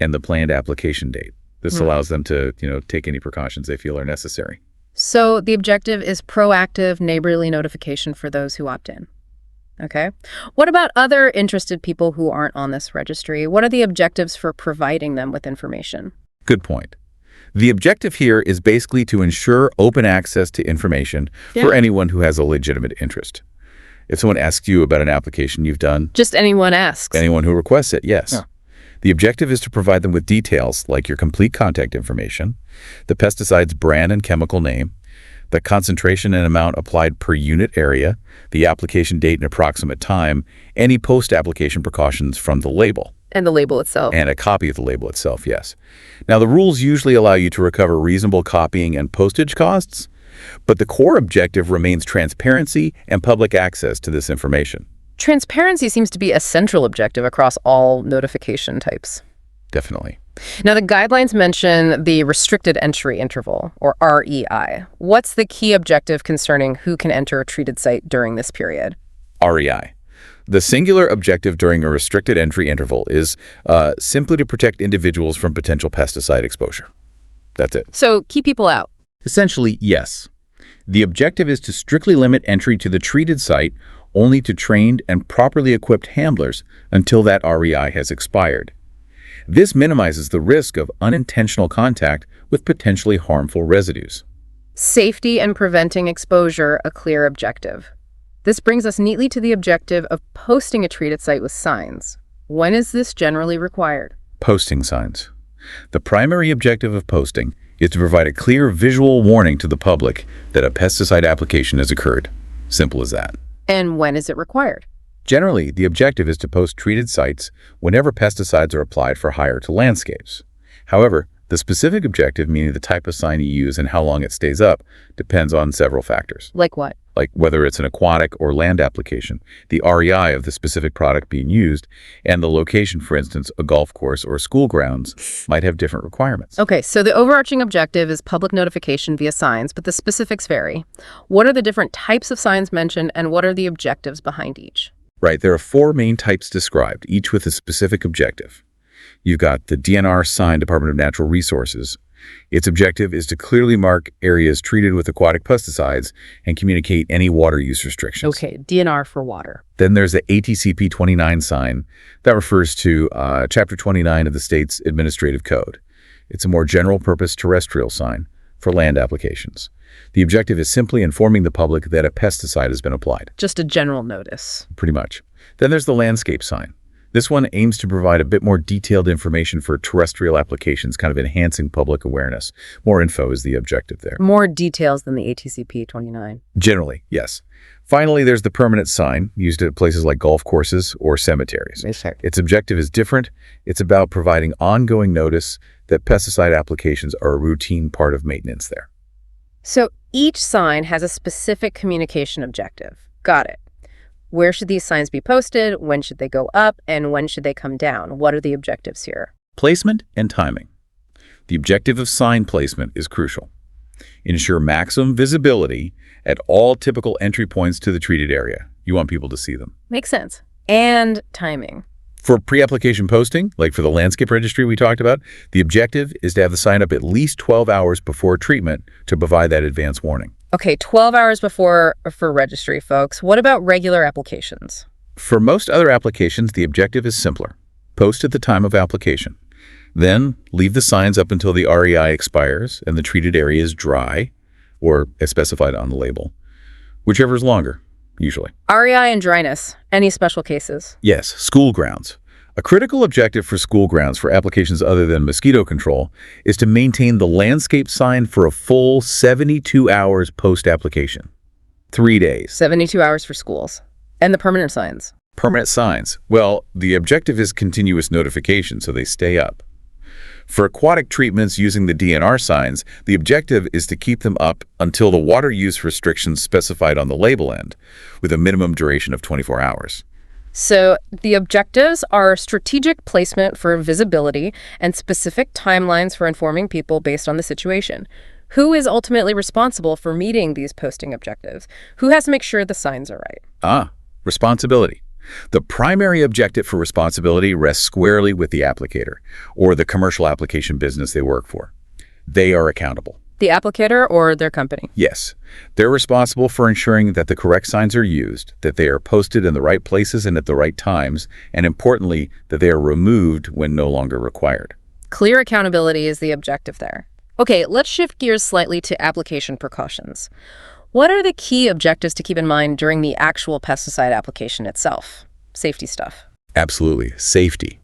and the planned application date. This allows them to, take any precautions they feel are necessary. So the objective is proactive neighborly notification for those who opt in. Okay. What about other interested people who aren't on this registry? What are the objectives for providing them with information? Good point. The objective here is basically to ensure open access to information for anyone who has a legitimate interest. If someone asks you about an application you've done... Just anyone asks. Anyone who requests it, yes. Yeah. The objective is to provide them with details like your complete contact information, the pesticide's brand and chemical name, the concentration and amount applied per unit area, the application date and approximate time, any post-application precautions from the label. And the label itself. And a copy of the label itself, yes. Now, the rules usually allow you to recover reasonable copying and postage costs, but the core objective remains transparency and public access to this information. Transparency seems to be a central objective across all notification types. Definitely. Now, the guidelines mention the restricted entry interval, or REI. What's the key objective concerning who can enter a treated site during this period? REI. The singular objective during a restricted entry interval is simply to protect individuals from potential pesticide exposure. That's it. So keep people out. Essentially, yes. The objective is to strictly limit entry to the treated site only to trained and properly equipped handlers until that REI has expired. This minimizes the risk of unintentional contact with potentially harmful residues. Safety and preventing exposure, a clear objective. This brings us neatly to the objective of posting a treated site with signs. When is this generally required? Posting signs. The primary objective of posting is to provide a clear visual warning to the public that a pesticide application has occurred. Simple as that. And when is it required? Generally, the objective is to post treated sites whenever pesticides are applied for hire to landscapes. However, the specific objective, meaning the type of sign you use and how long it stays up, depends on several factors. Like what? Like whether it's an aquatic or land application, the REI of the specific product being used, and the location, for instance, a golf course or school grounds, might have different requirements. Okay, so the overarching objective is public notification via signs, but the specifics vary. What are the different types of signs mentioned, and what are the objectives behind each? Right, there are 4 main types described, each with a specific objective. You've got the DNR sign, Department of Natural Resources. Its objective is to clearly mark areas treated with aquatic pesticides and communicate any water use restrictions. Okay, DNR for water. Then there's the ATCP 29 sign. That refers to Chapter 29 of the state's administrative code. It's a more general purpose terrestrial sign for land applications. The objective is simply informing the public that a pesticide has been applied. Just a general notice. Pretty much. Then there's the landscape sign. This one aims to provide a bit more detailed information for terrestrial applications, kind of enhancing public awareness. More info is the objective there. More details than the ATCP 29. Generally, yes. Finally, there's the permanent sign, used at places like golf courses or cemeteries. Its objective is different. It's about providing ongoing notice that pesticide applications are a routine part of maintenance there. So each sign has a specific communication objective. Got it. Where should these signs be posted? When should they go up? And when should they come down? What are the objectives here? Placement and timing. The objective of sign placement is crucial. Ensure maximum visibility at all typical entry points to the treated area. You want people to see them. Makes sense. And timing. For pre-application posting, like for the landscape registry we talked about, the objective is to have the sign up at least 12 hours before treatment to provide that advance warning. Okay, 12 hours before for registry, folks. What about regular applications? For most other applications, the objective is simpler. Post at the time of application. Then leave the signs up until the REI expires and the treated area is dry, or as specified on the label, whichever is longer, usually. REI and dryness. Any special cases? Yes, school grounds. A critical objective for school grounds for applications other than mosquito control is to maintain the landscape sign for a full 72 hours post-application. 3 days. 72 hours for schools. And the permanent signs? Permanent signs. Well, the objective is continuous notification, so they stay up. For aquatic treatments using the DNR signs, the objective is to keep them up until the water use restrictions specified on the label end, with a minimum duration of 24 hours. So the objectives are strategic placement for visibility and specific timelines for informing people based on the situation. Who is ultimately responsible for meeting these posting objectives? Who has to make sure the signs are right? Responsibility. The primary objective for responsibility rests squarely with the applicator or the commercial application business they work for. They are accountable. The applicator or their company? Yes. They're responsible for ensuring that the correct signs are used, that they are posted in the right places and at the right times, and importantly, that they are removed when no longer required. Clear accountability is the objective there. Okay, let's shift gears slightly to application precautions. What are the key objectives to keep in mind during the actual pesticide application itself? Safety stuff. Absolutely. Safety.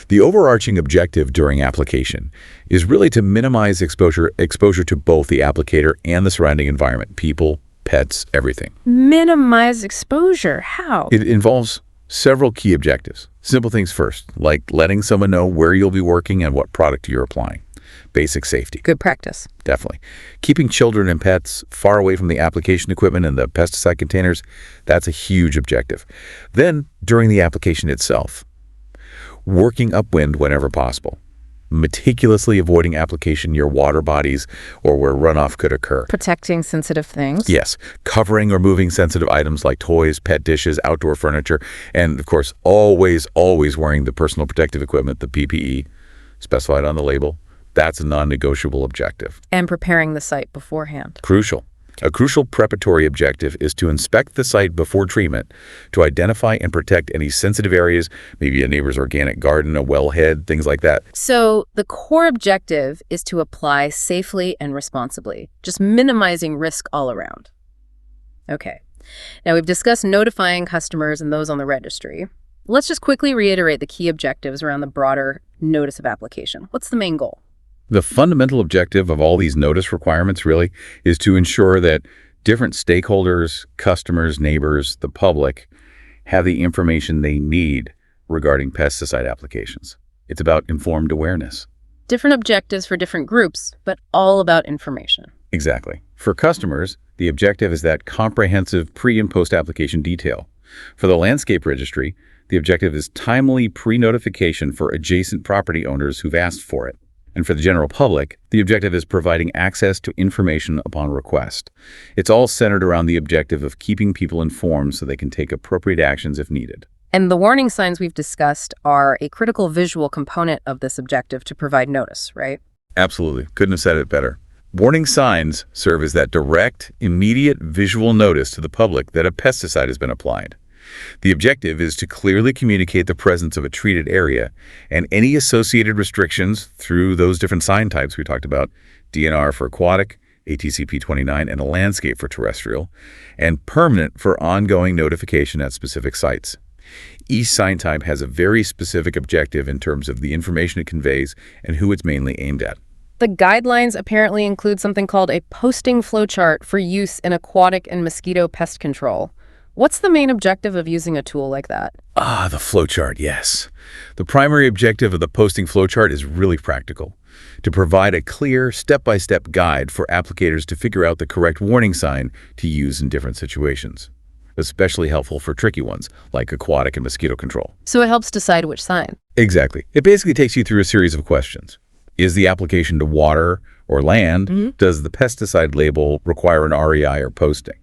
The overarching objective during application is really to minimize exposure to both the applicator and the surrounding environment, people, pets, everything. Minimize exposure? How? It involves several key objectives. Simple things first, like letting someone know where you'll be working and what product you're applying. Basic safety. Good practice. Definitely. Keeping children and pets far away from the application equipment and the pesticide containers, that's a huge objective. Then, during the application itself, working upwind whenever possible. Meticulously avoiding application near water bodies or where runoff could occur. Protecting sensitive things? Yes. Covering or moving sensitive items like toys, pet dishes, outdoor furniture, and of course, always wearing the personal protective equipment, the PPE, specified on the label. That's a non-negotiable objective. And preparing the site beforehand. Crucial. A crucial preparatory objective is to inspect the site before treatment to identify and protect any sensitive areas, maybe a neighbor's organic garden, a wellhead, things like that. So the core objective is to apply safely and responsibly, just minimizing risk all around. Okay. Now we've discussed notifying customers and those on the registry. let's just quickly reiterate the key objectives around the broader notice of application. What's the main goal? The fundamental objective of all these notice requirements really is to ensure that different stakeholders, customers, neighbors, the public have the information they need regarding pesticide applications. It's about informed awareness. Different objectives for different groups, but all about information. Exactly. For customers, the objective is that comprehensive pre- and post-application detail. For the landscape registry, the objective is timely pre-notification for adjacent property owners who've asked for it. And for the general public, the objective is providing access to information upon request. It's all centered around the objective of keeping people informed so they can take appropriate actions if needed. And the warning signs we've discussed are a critical visual component of this objective to provide notice, right? Absolutely. Couldn't have said it better. Warning signs serve as that direct, immediate visual notice to the public that a pesticide has been applied. The objective is to clearly communicate the presence of a treated area and any associated restrictions through those different sign types we talked about, DNR for aquatic, ATCP 29, and a landscape for terrestrial, and permanent for ongoing notification at specific sites. Each sign type has a very specific objective in terms of the information it conveys and who it's mainly aimed at. The guidelines apparently include something called a posting flowchart for use in aquatic and mosquito pest control. What's the main objective of using a tool like that? The flowchart, yes. The primary objective of the posting flowchart is really practical, to provide a clear, step-by-step guide for applicators to figure out the correct warning sign to use in different situations. Especially helpful for tricky ones, like aquatic and mosquito control. So it helps decide which sign. Exactly. It basically takes you through a series of questions. Is the application to water or land? Does the pesticide label require an REI or posting?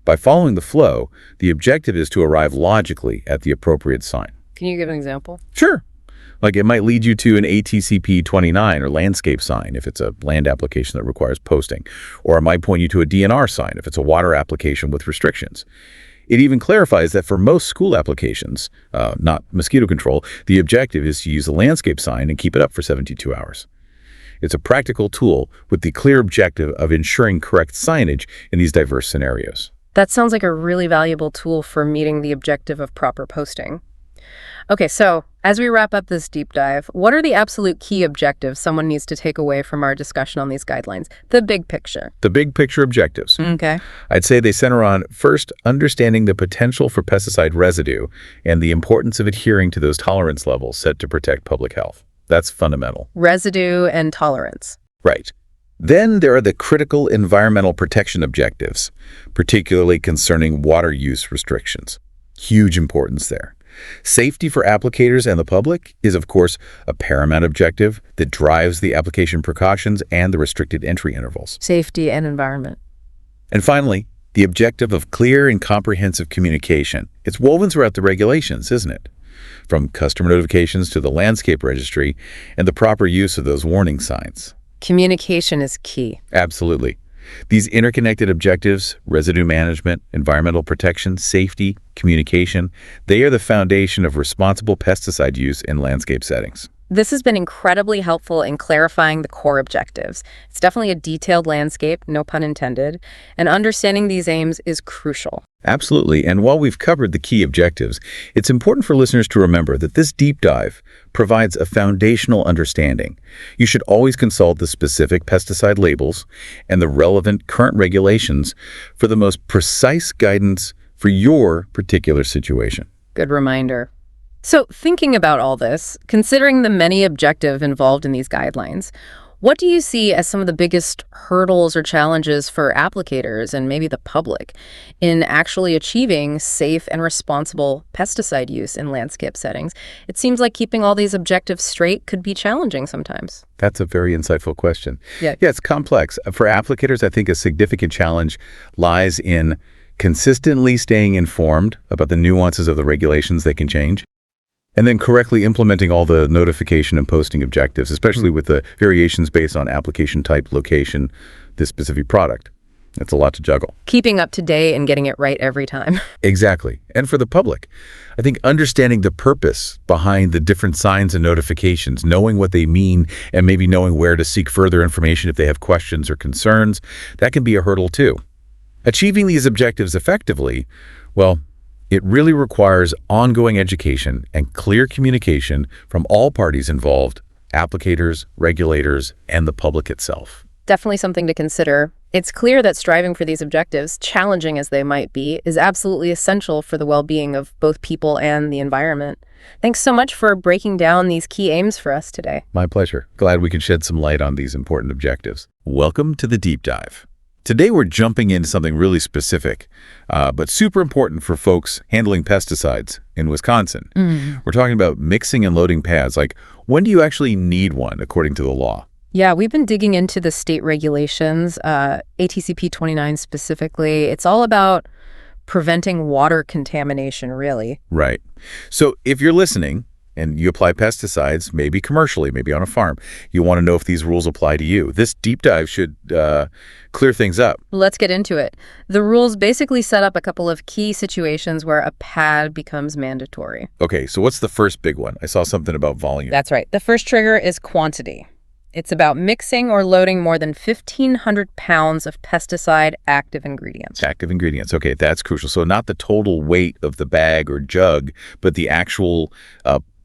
By following the flow, the objective is to arrive logically at the appropriate sign. Can you give an example? Sure. Like it might lead you to an ATCP 29 or landscape sign if it's a land application that requires posting, or it might point you to a DNR sign if it's a water application with restrictions. It even clarifies that for most school applications, not mosquito control, the objective is to use a landscape sign and keep it up for 72 hours. It's a practical tool with the clear objective of ensuring correct signage in these diverse scenarios. That sounds like a really valuable tool for meeting the objective of proper posting. Okay, so as we wrap up this deep dive, what are the absolute key objectives someone needs to take away from our discussion on these guidelines? The big picture. The big picture objectives. Okay. I'd say they center on, first, understanding the potential for pesticide residue and the importance of adhering to those tolerance levels set to protect public health. That's fundamental. Residue and tolerance. Right. Then there are the critical environmental protection objectives, particularly concerning water use restrictions. Huge importance there. Safety for applicators and the public is, of course, a paramount objective that drives the application precautions and the restricted entry intervals. Safety and environment. And finally, the objective of clear and comprehensive communication. It's woven throughout the regulations, isn't it? From customer notifications to the landscape registry and the proper use of those warning signs. Communication is key. Absolutely. These interconnected objectives, residue management, environmental protection, safety, communication, they are the foundation of responsible pesticide use in landscape settings. This has been incredibly helpful in clarifying the core objectives. It's definitely a detailed landscape, no pun intended, and understanding these aims is crucial. Absolutely. And while we've covered the key objectives, it's important for listeners to remember that this deep dive provides a foundational understanding. You should always consult the specific pesticide labels and the relevant current regulations for the most precise guidance for your particular situation. Good reminder. So thinking about all this, considering the many objectives involved in these guidelines, what do you see as some of the biggest hurdles or challenges for applicators and maybe the public in actually achieving safe and responsible pesticide use in landscape settings? It seems like keeping all these objectives straight could be challenging sometimes. That's a very insightful question. Yeah, it's complex. For applicators, I think a significant challenge lies in consistently staying informed about the nuances of the regulations that can change, and then correctly implementing all the notification and posting objectives, especially with the variations based on application type, location, this specific product. That's a lot to juggle. Keeping up to date and getting it right every time. Exactly. And for the public, I think understanding the purpose behind the different signs and notifications, knowing what they mean, and maybe knowing where to seek further information if they have questions or concerns, that can be a hurdle too. Achieving these objectives effectively, well, It really requires ongoing education and clear communication from all parties involved, applicators, regulators, and the public itself. Definitely something to consider. It's clear that striving for these objectives, challenging as they might be, is absolutely essential for the well-being of both people and the environment. Thanks so much for breaking down these key aims for us today. My pleasure. Glad we could shed some light on these important objectives. Welcome to the Deep Dive. Today we're jumping into something really specific, but super important for folks handling pesticides in Wisconsin. We're talking about mixing and loading pads. Like, when do you actually need one according to the law? Yeah, we've been digging into the state regulations, ATCP 29 specifically. It's all about preventing water contamination, really. Right. So if you're listening and you apply pesticides, maybe commercially, maybe on a farm, you want to know if these rules apply to you. This deep dive should clear things up. Let's get into it. The rules basically set up a couple of key situations where a pad becomes mandatory. Okay, so what's the first big one? I saw something about volume. That's right. The first trigger is quantity. It's about mixing or loading more than 1,500 pounds of pesticide active ingredients. Active ingredients. Okay, that's crucial. So not the total weight of the bag or jug, but the actual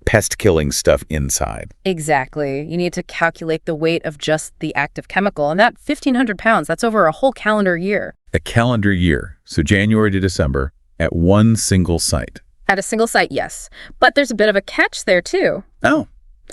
pest-killing stuff inside. Exactly. You need to calculate the weight of just the active chemical. And that 1,500 pounds, that's over a whole calendar year. A calendar year. So January to December at one single site. At a single site, yes. But there's a bit of a catch there, too. Oh,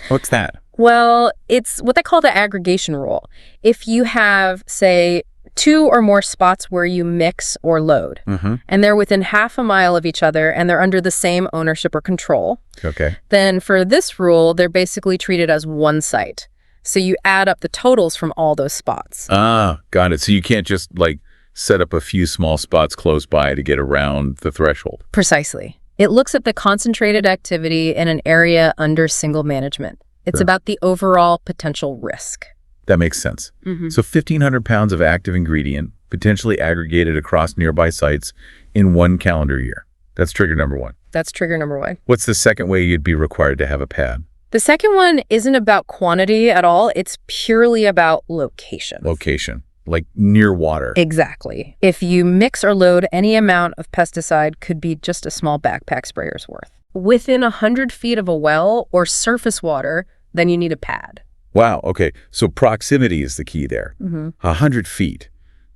what's that? Well, it's what they call the aggregation rule. If you have, say, 2 or more spots where you mix or load, and they're within half a mile of each other and they're under the same ownership or control, Okay. then for this rule, they're basically treated as one site. So you add up the totals from all those spots. Ah, got it. So you can't just, like, set up a few small spots close by to get around the threshold. Precisely. It looks at the concentrated activity in an area under single management. It's Sure. about the overall potential risk. That makes sense. So 1,500 pounds of active ingredient potentially aggregated across nearby sites in one calendar year. That's trigger number one. That's trigger number 1. What's the second way you'd be required to have a pad? The second one isn't about quantity at all. It's purely about location. Location, like near water. Exactly. If you mix or load any amount of pesticide, could be just a small backpack sprayer's worth, within 100 feet of a well or surface water, then you need a pad. Wow, okay. So proximity is the key there. 100 feet.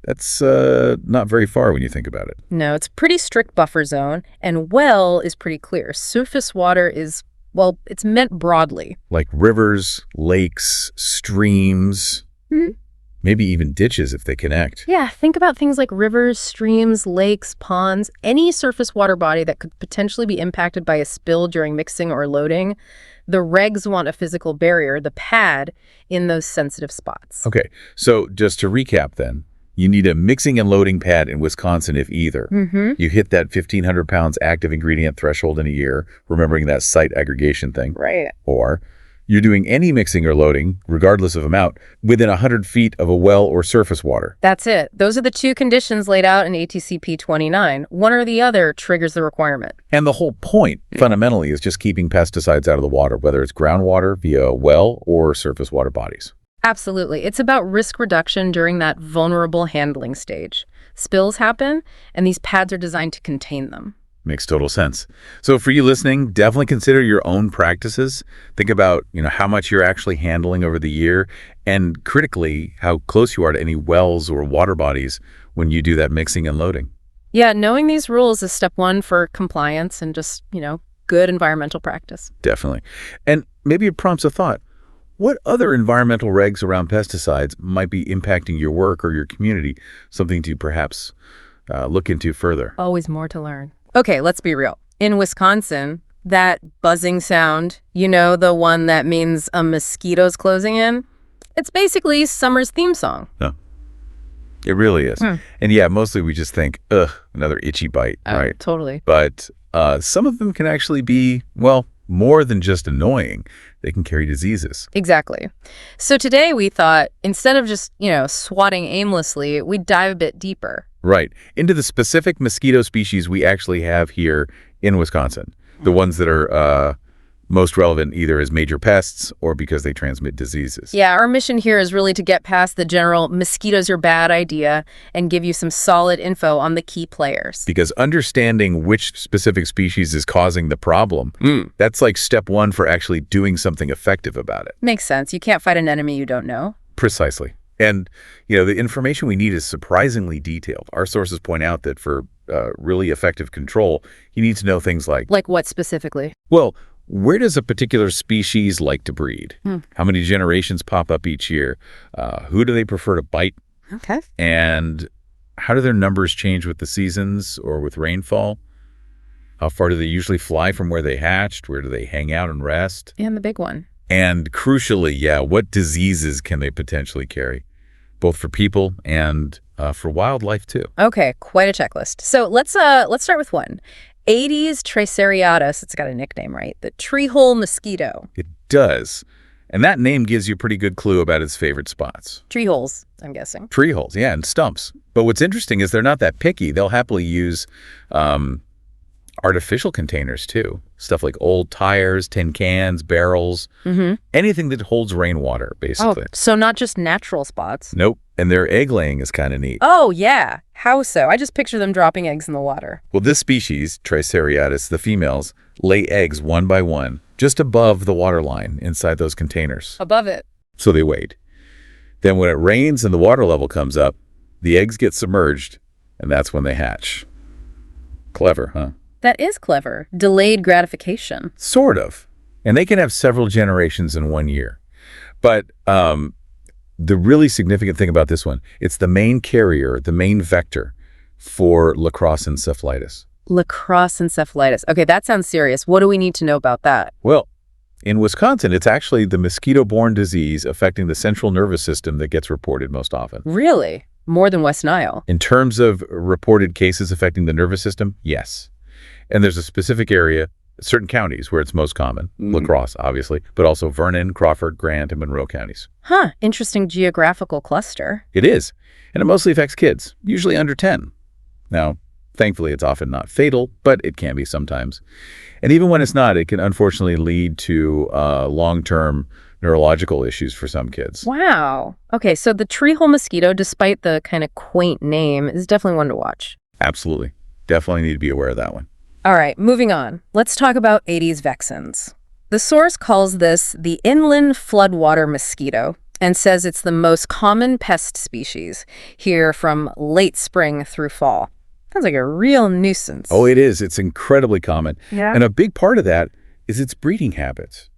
That's not very far when you think about it. No, it's a pretty strict buffer zone, and well is pretty clear. Surface water is, well, it's meant broadly. Like rivers, lakes, streams, maybe even ditches if they connect. Yeah, think about things like rivers, streams, lakes, ponds, any surface water body that could potentially be impacted by a spill during mixing or loading. The regs want a physical barrier, the pad, in those sensitive spots. Okay, so just to recap then, you need a mixing and loading pad in Wisconsin if either. You hit that 1,500 pounds active ingredient threshold in a year, remembering that site aggregation thing. Right. Or you're doing any mixing or loading, regardless of amount, within 100 feet of a well or surface water. That's it. Those are the two conditions laid out in ATCP 29. One or the other triggers the requirement. And the whole point, fundamentally, is just keeping pesticides out of the water, whether it's groundwater via a well or surface water bodies. Absolutely. It's about risk reduction during that vulnerable handling stage. Spills happen, and these pads are designed to contain them. Makes total sense. So for you listening, definitely consider your own practices. Think about, how much you're actually handling over the year, and critically, how close you are to any wells or water bodies when you do that mixing and loading. Yeah, knowing these rules is step 1 for compliance and just, good environmental practice. Definitely. And maybe it prompts a thought. What other environmental regs around pesticides might be impacting your work or your community? Something to perhaps look into further. Always more to learn. Okay, let's be real. In Wisconsin, that buzzing sound, the one that means a mosquito's closing in, it's basically summer's theme song. No, it really is. And yeah, mostly we just think, ugh, another itchy bite, right? Totally. But some of them can actually be, more than just annoying. They can carry diseases. Exactly. So today we thought, instead of just, swatting aimlessly, we'd dive a bit deeper. Right. Into the specific mosquito species we actually have here in Wisconsin. The ones that are most relevant either as major pests or because they transmit diseases. Yeah, our mission here is really to get past the general mosquitoes are bad idea and give you some solid info on the key players. Because understanding which specific species is causing the problem, that's like step one for actually doing something effective about it. Makes sense. You can't fight an enemy you don't know. Precisely. And, the information we need is surprisingly detailed. Our sources point out that for really effective control, you need to know things like, Like what specifically? well, where does a particular species like to breed? How many generations pop up each year? Who do they prefer to bite? Okay. And how do their numbers change with the seasons or with rainfall? How far do they usually fly from where they hatched? Where do they hang out and rest? And the big one. And crucially, what diseases can they potentially carry, both for people and for wildlife too? Okay, quite a checklist. So let's start with one. Aedes triceriatus, it's got a nickname, right? The tree-hole mosquito. It does. And that name gives you a pretty good clue about its favorite spots. Tree holes, I'm guessing. Tree holes, yeah, and stumps. But what's interesting is they're not that picky. They'll happily use artificial containers too. Stuff like old tires, tin cans, barrels, anything that holds rainwater, basically. Oh, so not just natural spots. Nope. And their egg laying is kind of neat. Oh, yeah. How so? I just picture them dropping eggs in the water. Well, this species, Triceriatus, the females, lay eggs one by one, just above the water line inside those containers. Above it. So they wait. Then when it rains and the water level comes up, the eggs get submerged, and that's when they hatch. Clever, huh? That is clever. Delayed gratification. Sort of. And they can have several generations in 1 year. But the really significant thing about this one, it's the main carrier, the main vector for lacrosse encephalitis. Lacrosse encephalitis. Okay, that sounds serious. What do we need to know about that? Well, in Wisconsin, it's actually the mosquito-borne disease affecting the central nervous system that gets reported most often. Really? More than West Nile? In terms of reported cases affecting the nervous system, yes. And there's a specific area, certain counties where it's most common. La Crosse, obviously, but also Vernon, Crawford, Grant, and Monroe counties. Huh, interesting geographical cluster. It is. And it mostly affects kids, usually under 10. Now, thankfully, it's often not fatal, but it can be sometimes. And even when it's not, it can unfortunately lead to long-term neurological issues for some kids. Wow. Okay, so the tree-hole mosquito, despite the kind of quaint name, is definitely one to watch. Absolutely. Definitely need to be aware of that one. All right, moving on. Let's talk about Aedes vexans. The source calls this the inland floodwater mosquito and says it's the most common pest species here from late spring through fall. Sounds like a real nuisance. Oh, it is. It's incredibly common. Yeah. And a big part of that is its breeding habits.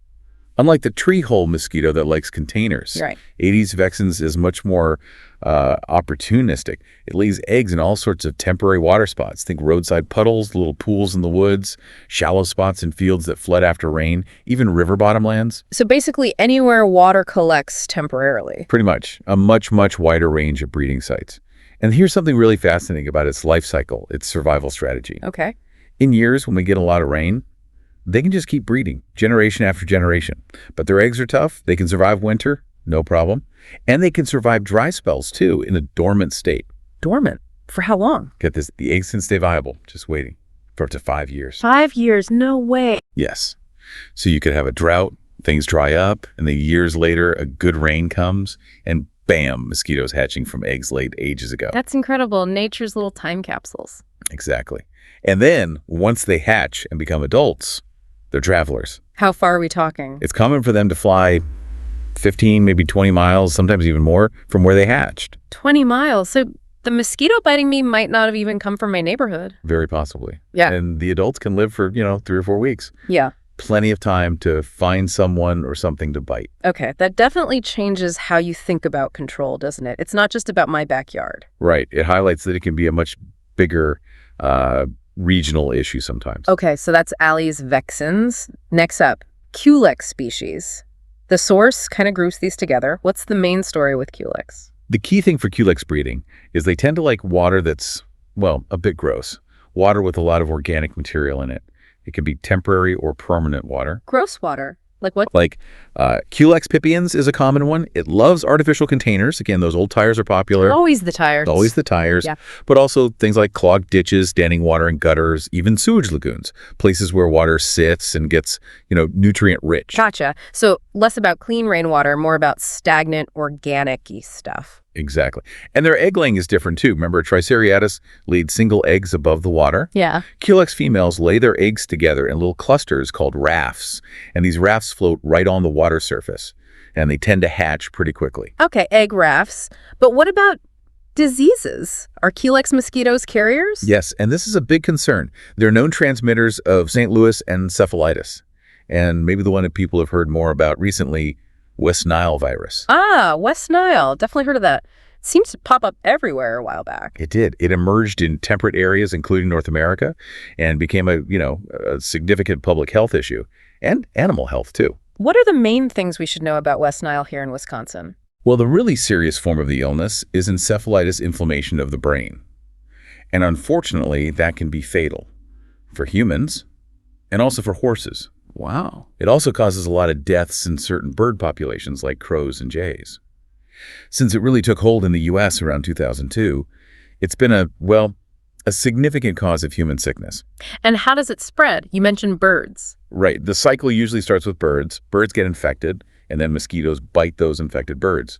Unlike the tree hole mosquito that likes containers, Right. Aedes vexans is much more opportunistic. It lays eggs in all sorts of temporary water spots. Think roadside puddles, little pools in the woods, shallow spots in fields that flood after rain, even river bottom lands. So basically anywhere water collects temporarily. Pretty much. A much, much wider range of breeding sites. And here's something really fascinating about its life cycle, its survival strategy. Okay. In years when we get a lot of rain, they can just keep breeding, generation after generation. But their eggs are tough. They can survive winter, no problem. And they can survive dry spells, too, in a dormant state. Dormant? For how long? Get this, the eggs can stay viable, just waiting, for up to 5 years. 5 years? No way. Yes. So you could have a drought, things dry up, and then years later, a good rain comes, and bam, mosquitoes hatching from eggs laid ages ago. That's incredible. Nature's little time capsules. Exactly. And then, once they hatch and become adults, they're travelers. How far are we talking? It's common for them to fly 15, maybe 20 miles, sometimes even more, from where they hatched. 20 miles. So the mosquito biting me might not have even come from my neighborhood. Very possibly. Yeah. And the adults can live for, 3 or 4 weeks. Yeah. Plenty of time to find someone or something to bite. Okay, that definitely changes how you think about control, doesn't it? It's not just about my backyard. Right. It highlights that it can be a much bigger regional issue sometimes. Okay, so that's Aedes vexans. Next up, Culex species. The source kind of groups these together. What's the main story with Culex? The key thing for Culex breeding is they tend to like water that's, well, a bit gross. Water with a lot of organic material in it. It can be temporary or permanent water. Gross water. Like what? Like Culex pipiens is a common one. It loves artificial containers. Again, those old tires are popular. Always the tires. Always the tires. Yeah. But also things like clogged ditches, standing water in gutters, even sewage lagoons, places where water sits and gets, nutrient rich. Gotcha. So less about clean rainwater, more about stagnant, organic-y stuff. Exactly. And their egg laying is different too. Remember, Triceriatus laid single eggs above the water. Yeah. Culex females lay their eggs together in little clusters called rafts, and these rafts float right on the water surface, and they tend to hatch pretty quickly. Okay, egg rafts. But what about diseases? Are Culex mosquitoes carriers? Yes, and this is a big concern. They're known transmitters of St. Louis encephalitis, and maybe the one that people have heard more about recently, West Nile virus. Ah, West Nile. Definitely heard of that. Seemed to pop up everywhere a while back. It did. It emerged in temperate areas, including North America, and became a significant public health issue and animal health too. What are the main things we should know about West Nile here in Wisconsin? Well, the really serious form of the illness is encephalitis inflammation of the brain. And unfortunately, that can be fatal for humans and also for horses. Wow. It also causes a lot of deaths in certain bird populations like crows and jays. Since it really took hold in the U.S. around 2002, it's been a significant cause of human sickness. And how does it spread? You mentioned birds. Right. The cycle usually starts with birds. Birds get infected, and then mosquitoes bite those infected birds.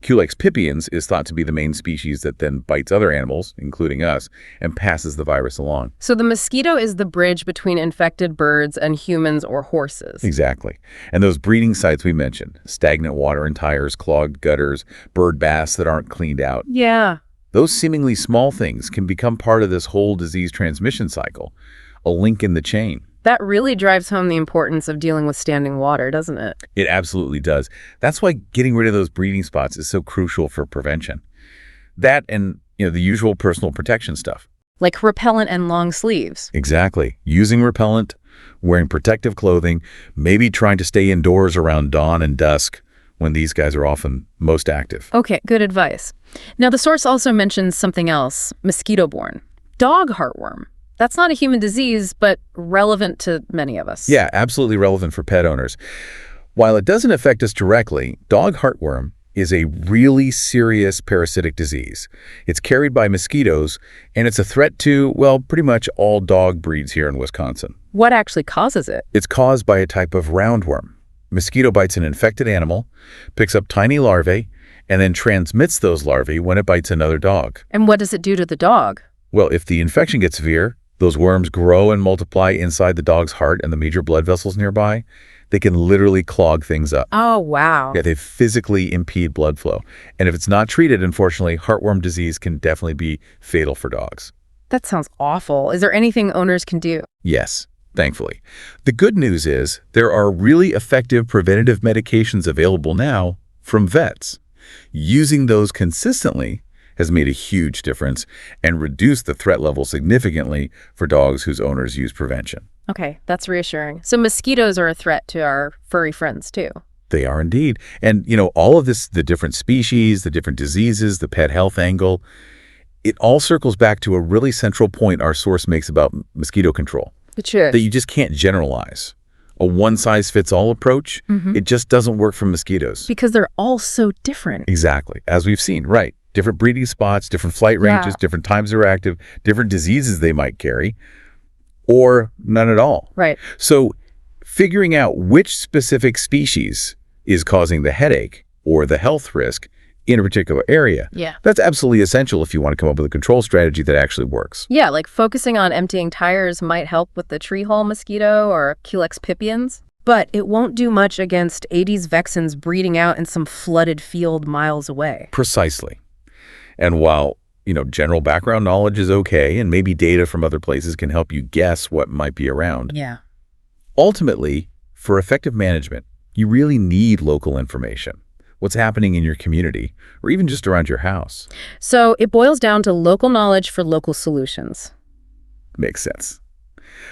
Culex pipiens is thought to be the main species that then bites other animals, including us, and passes the virus along. So the mosquito is the bridge between infected birds and humans or horses. Exactly. And those breeding sites we mentioned, stagnant water in tires, clogged gutters, bird baths that aren't cleaned out, Yeah. those seemingly small things can become part of this whole disease transmission cycle, a link in the chain. That really drives home the importance of dealing with standing water, doesn't it? It absolutely does. That's why getting rid of those breeding spots is so crucial for prevention. That and, the usual personal protection stuff. Like repellent and long sleeves. Exactly. Using repellent, wearing protective clothing, maybe trying to stay indoors around dawn and dusk when these guys are often most active. Okay, good advice. Now, the source also mentions something else, mosquito-borne. Dog heartworm. That's not a human disease, but relevant to many of us. Yeah, absolutely relevant for pet owners. While it doesn't affect us directly, dog heartworm is a really serious parasitic disease. It's carried by mosquitoes, and it's a threat to, pretty much all dog breeds here in Wisconsin. What actually causes it? It's caused by a type of roundworm. Mosquito bites an infected animal, picks up tiny larvae, and then transmits those larvae when it bites another dog. And what does it do to the dog? Well, if the infection gets severe, those worms grow and multiply inside the dog's heart and the major blood vessels nearby. They can literally clog things up. Oh, wow. Yeah, they physically impede blood flow. And if it's not treated, unfortunately, heartworm disease can definitely be fatal for dogs. That sounds awful. Is there anything owners can do? Yes, thankfully. The good news is there are really effective preventative medications available now from vets. Using those consistently has made a huge difference and reduced the threat level significantly for dogs whose owners use prevention. Okay, that's reassuring. So mosquitoes are a threat to our furry friends, too. They are indeed. And, all of this, the different species, the different diseases, the pet health angle, it all circles back to a really central point our source makes about mosquito control. Sure. That you just can't generalize. A one-size-fits-all approach, it just doesn't work for mosquitoes. Because they're all so different. Exactly. As we've seen, right. Different breeding spots, different flight ranges, different times they're active, different diseases they might carry, or none at all. Right. So figuring out which specific species is causing the headache or the health risk in a particular area, that's absolutely essential if you want to come up with a control strategy that actually works. Yeah, like focusing on emptying tires might help with the tree hole mosquito or Culex pipiens. But it won't do much against Aedes vexans breeding out in some flooded field miles away. Precisely. And while, general background knowledge is okay, and maybe data from other places can help you guess what might be around. Yeah. Ultimately, for effective management, you really need local information. What's happening in your community, or even just around your house. So it boils down to local knowledge for local solutions. Makes sense.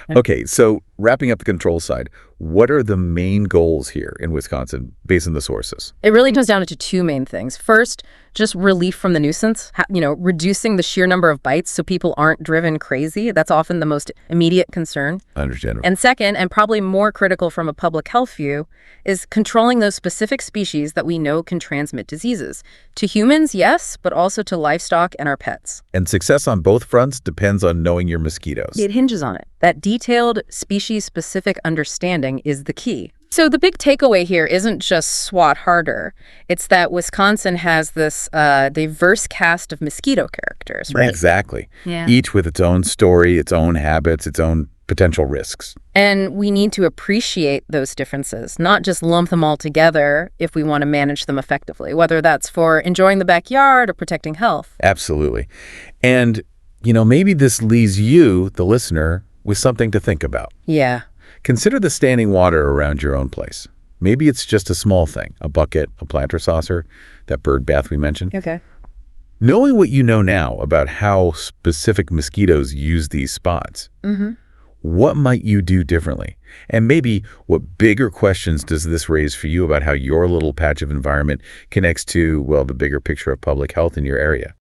Okay, so wrapping up the control side, What are the main goals here in Wisconsin based on the sources? It really comes down to two main things. First, just relief from the nuisance, reducing the sheer number of bites so people aren't driven crazy. That's often the most immediate concern. Understandable. And second, and probably more critical from a public health view, is controlling those specific species that we know can transmit diseases. To humans, yes, but also to livestock and our pets. And success on both fronts depends on knowing your mosquitoes. It hinges on it. That detailed, species-specific understanding is the key. So the big takeaway here isn't just swat harder. It's that Wisconsin has this diverse cast of mosquito characters, right? Exactly. Yeah. Each with its own story, its own habits, its own potential risks. And we need to appreciate those differences, not just lump them all together if we want to manage them effectively, whether that's for enjoying the backyard or protecting health. Absolutely. And, maybe this leaves you, the listener, with something to think about. Yeah. Consider the standing water around your own place. Maybe it's just a small thing, a bucket, a planter saucer, that bird bath we mentioned. Okay. Knowing what you know now about how specific mosquitoes use these spots, what might you do differently? And maybe what bigger questions does this raise for you about how your little patch of environment connects to, well, the bigger picture of public health in your area?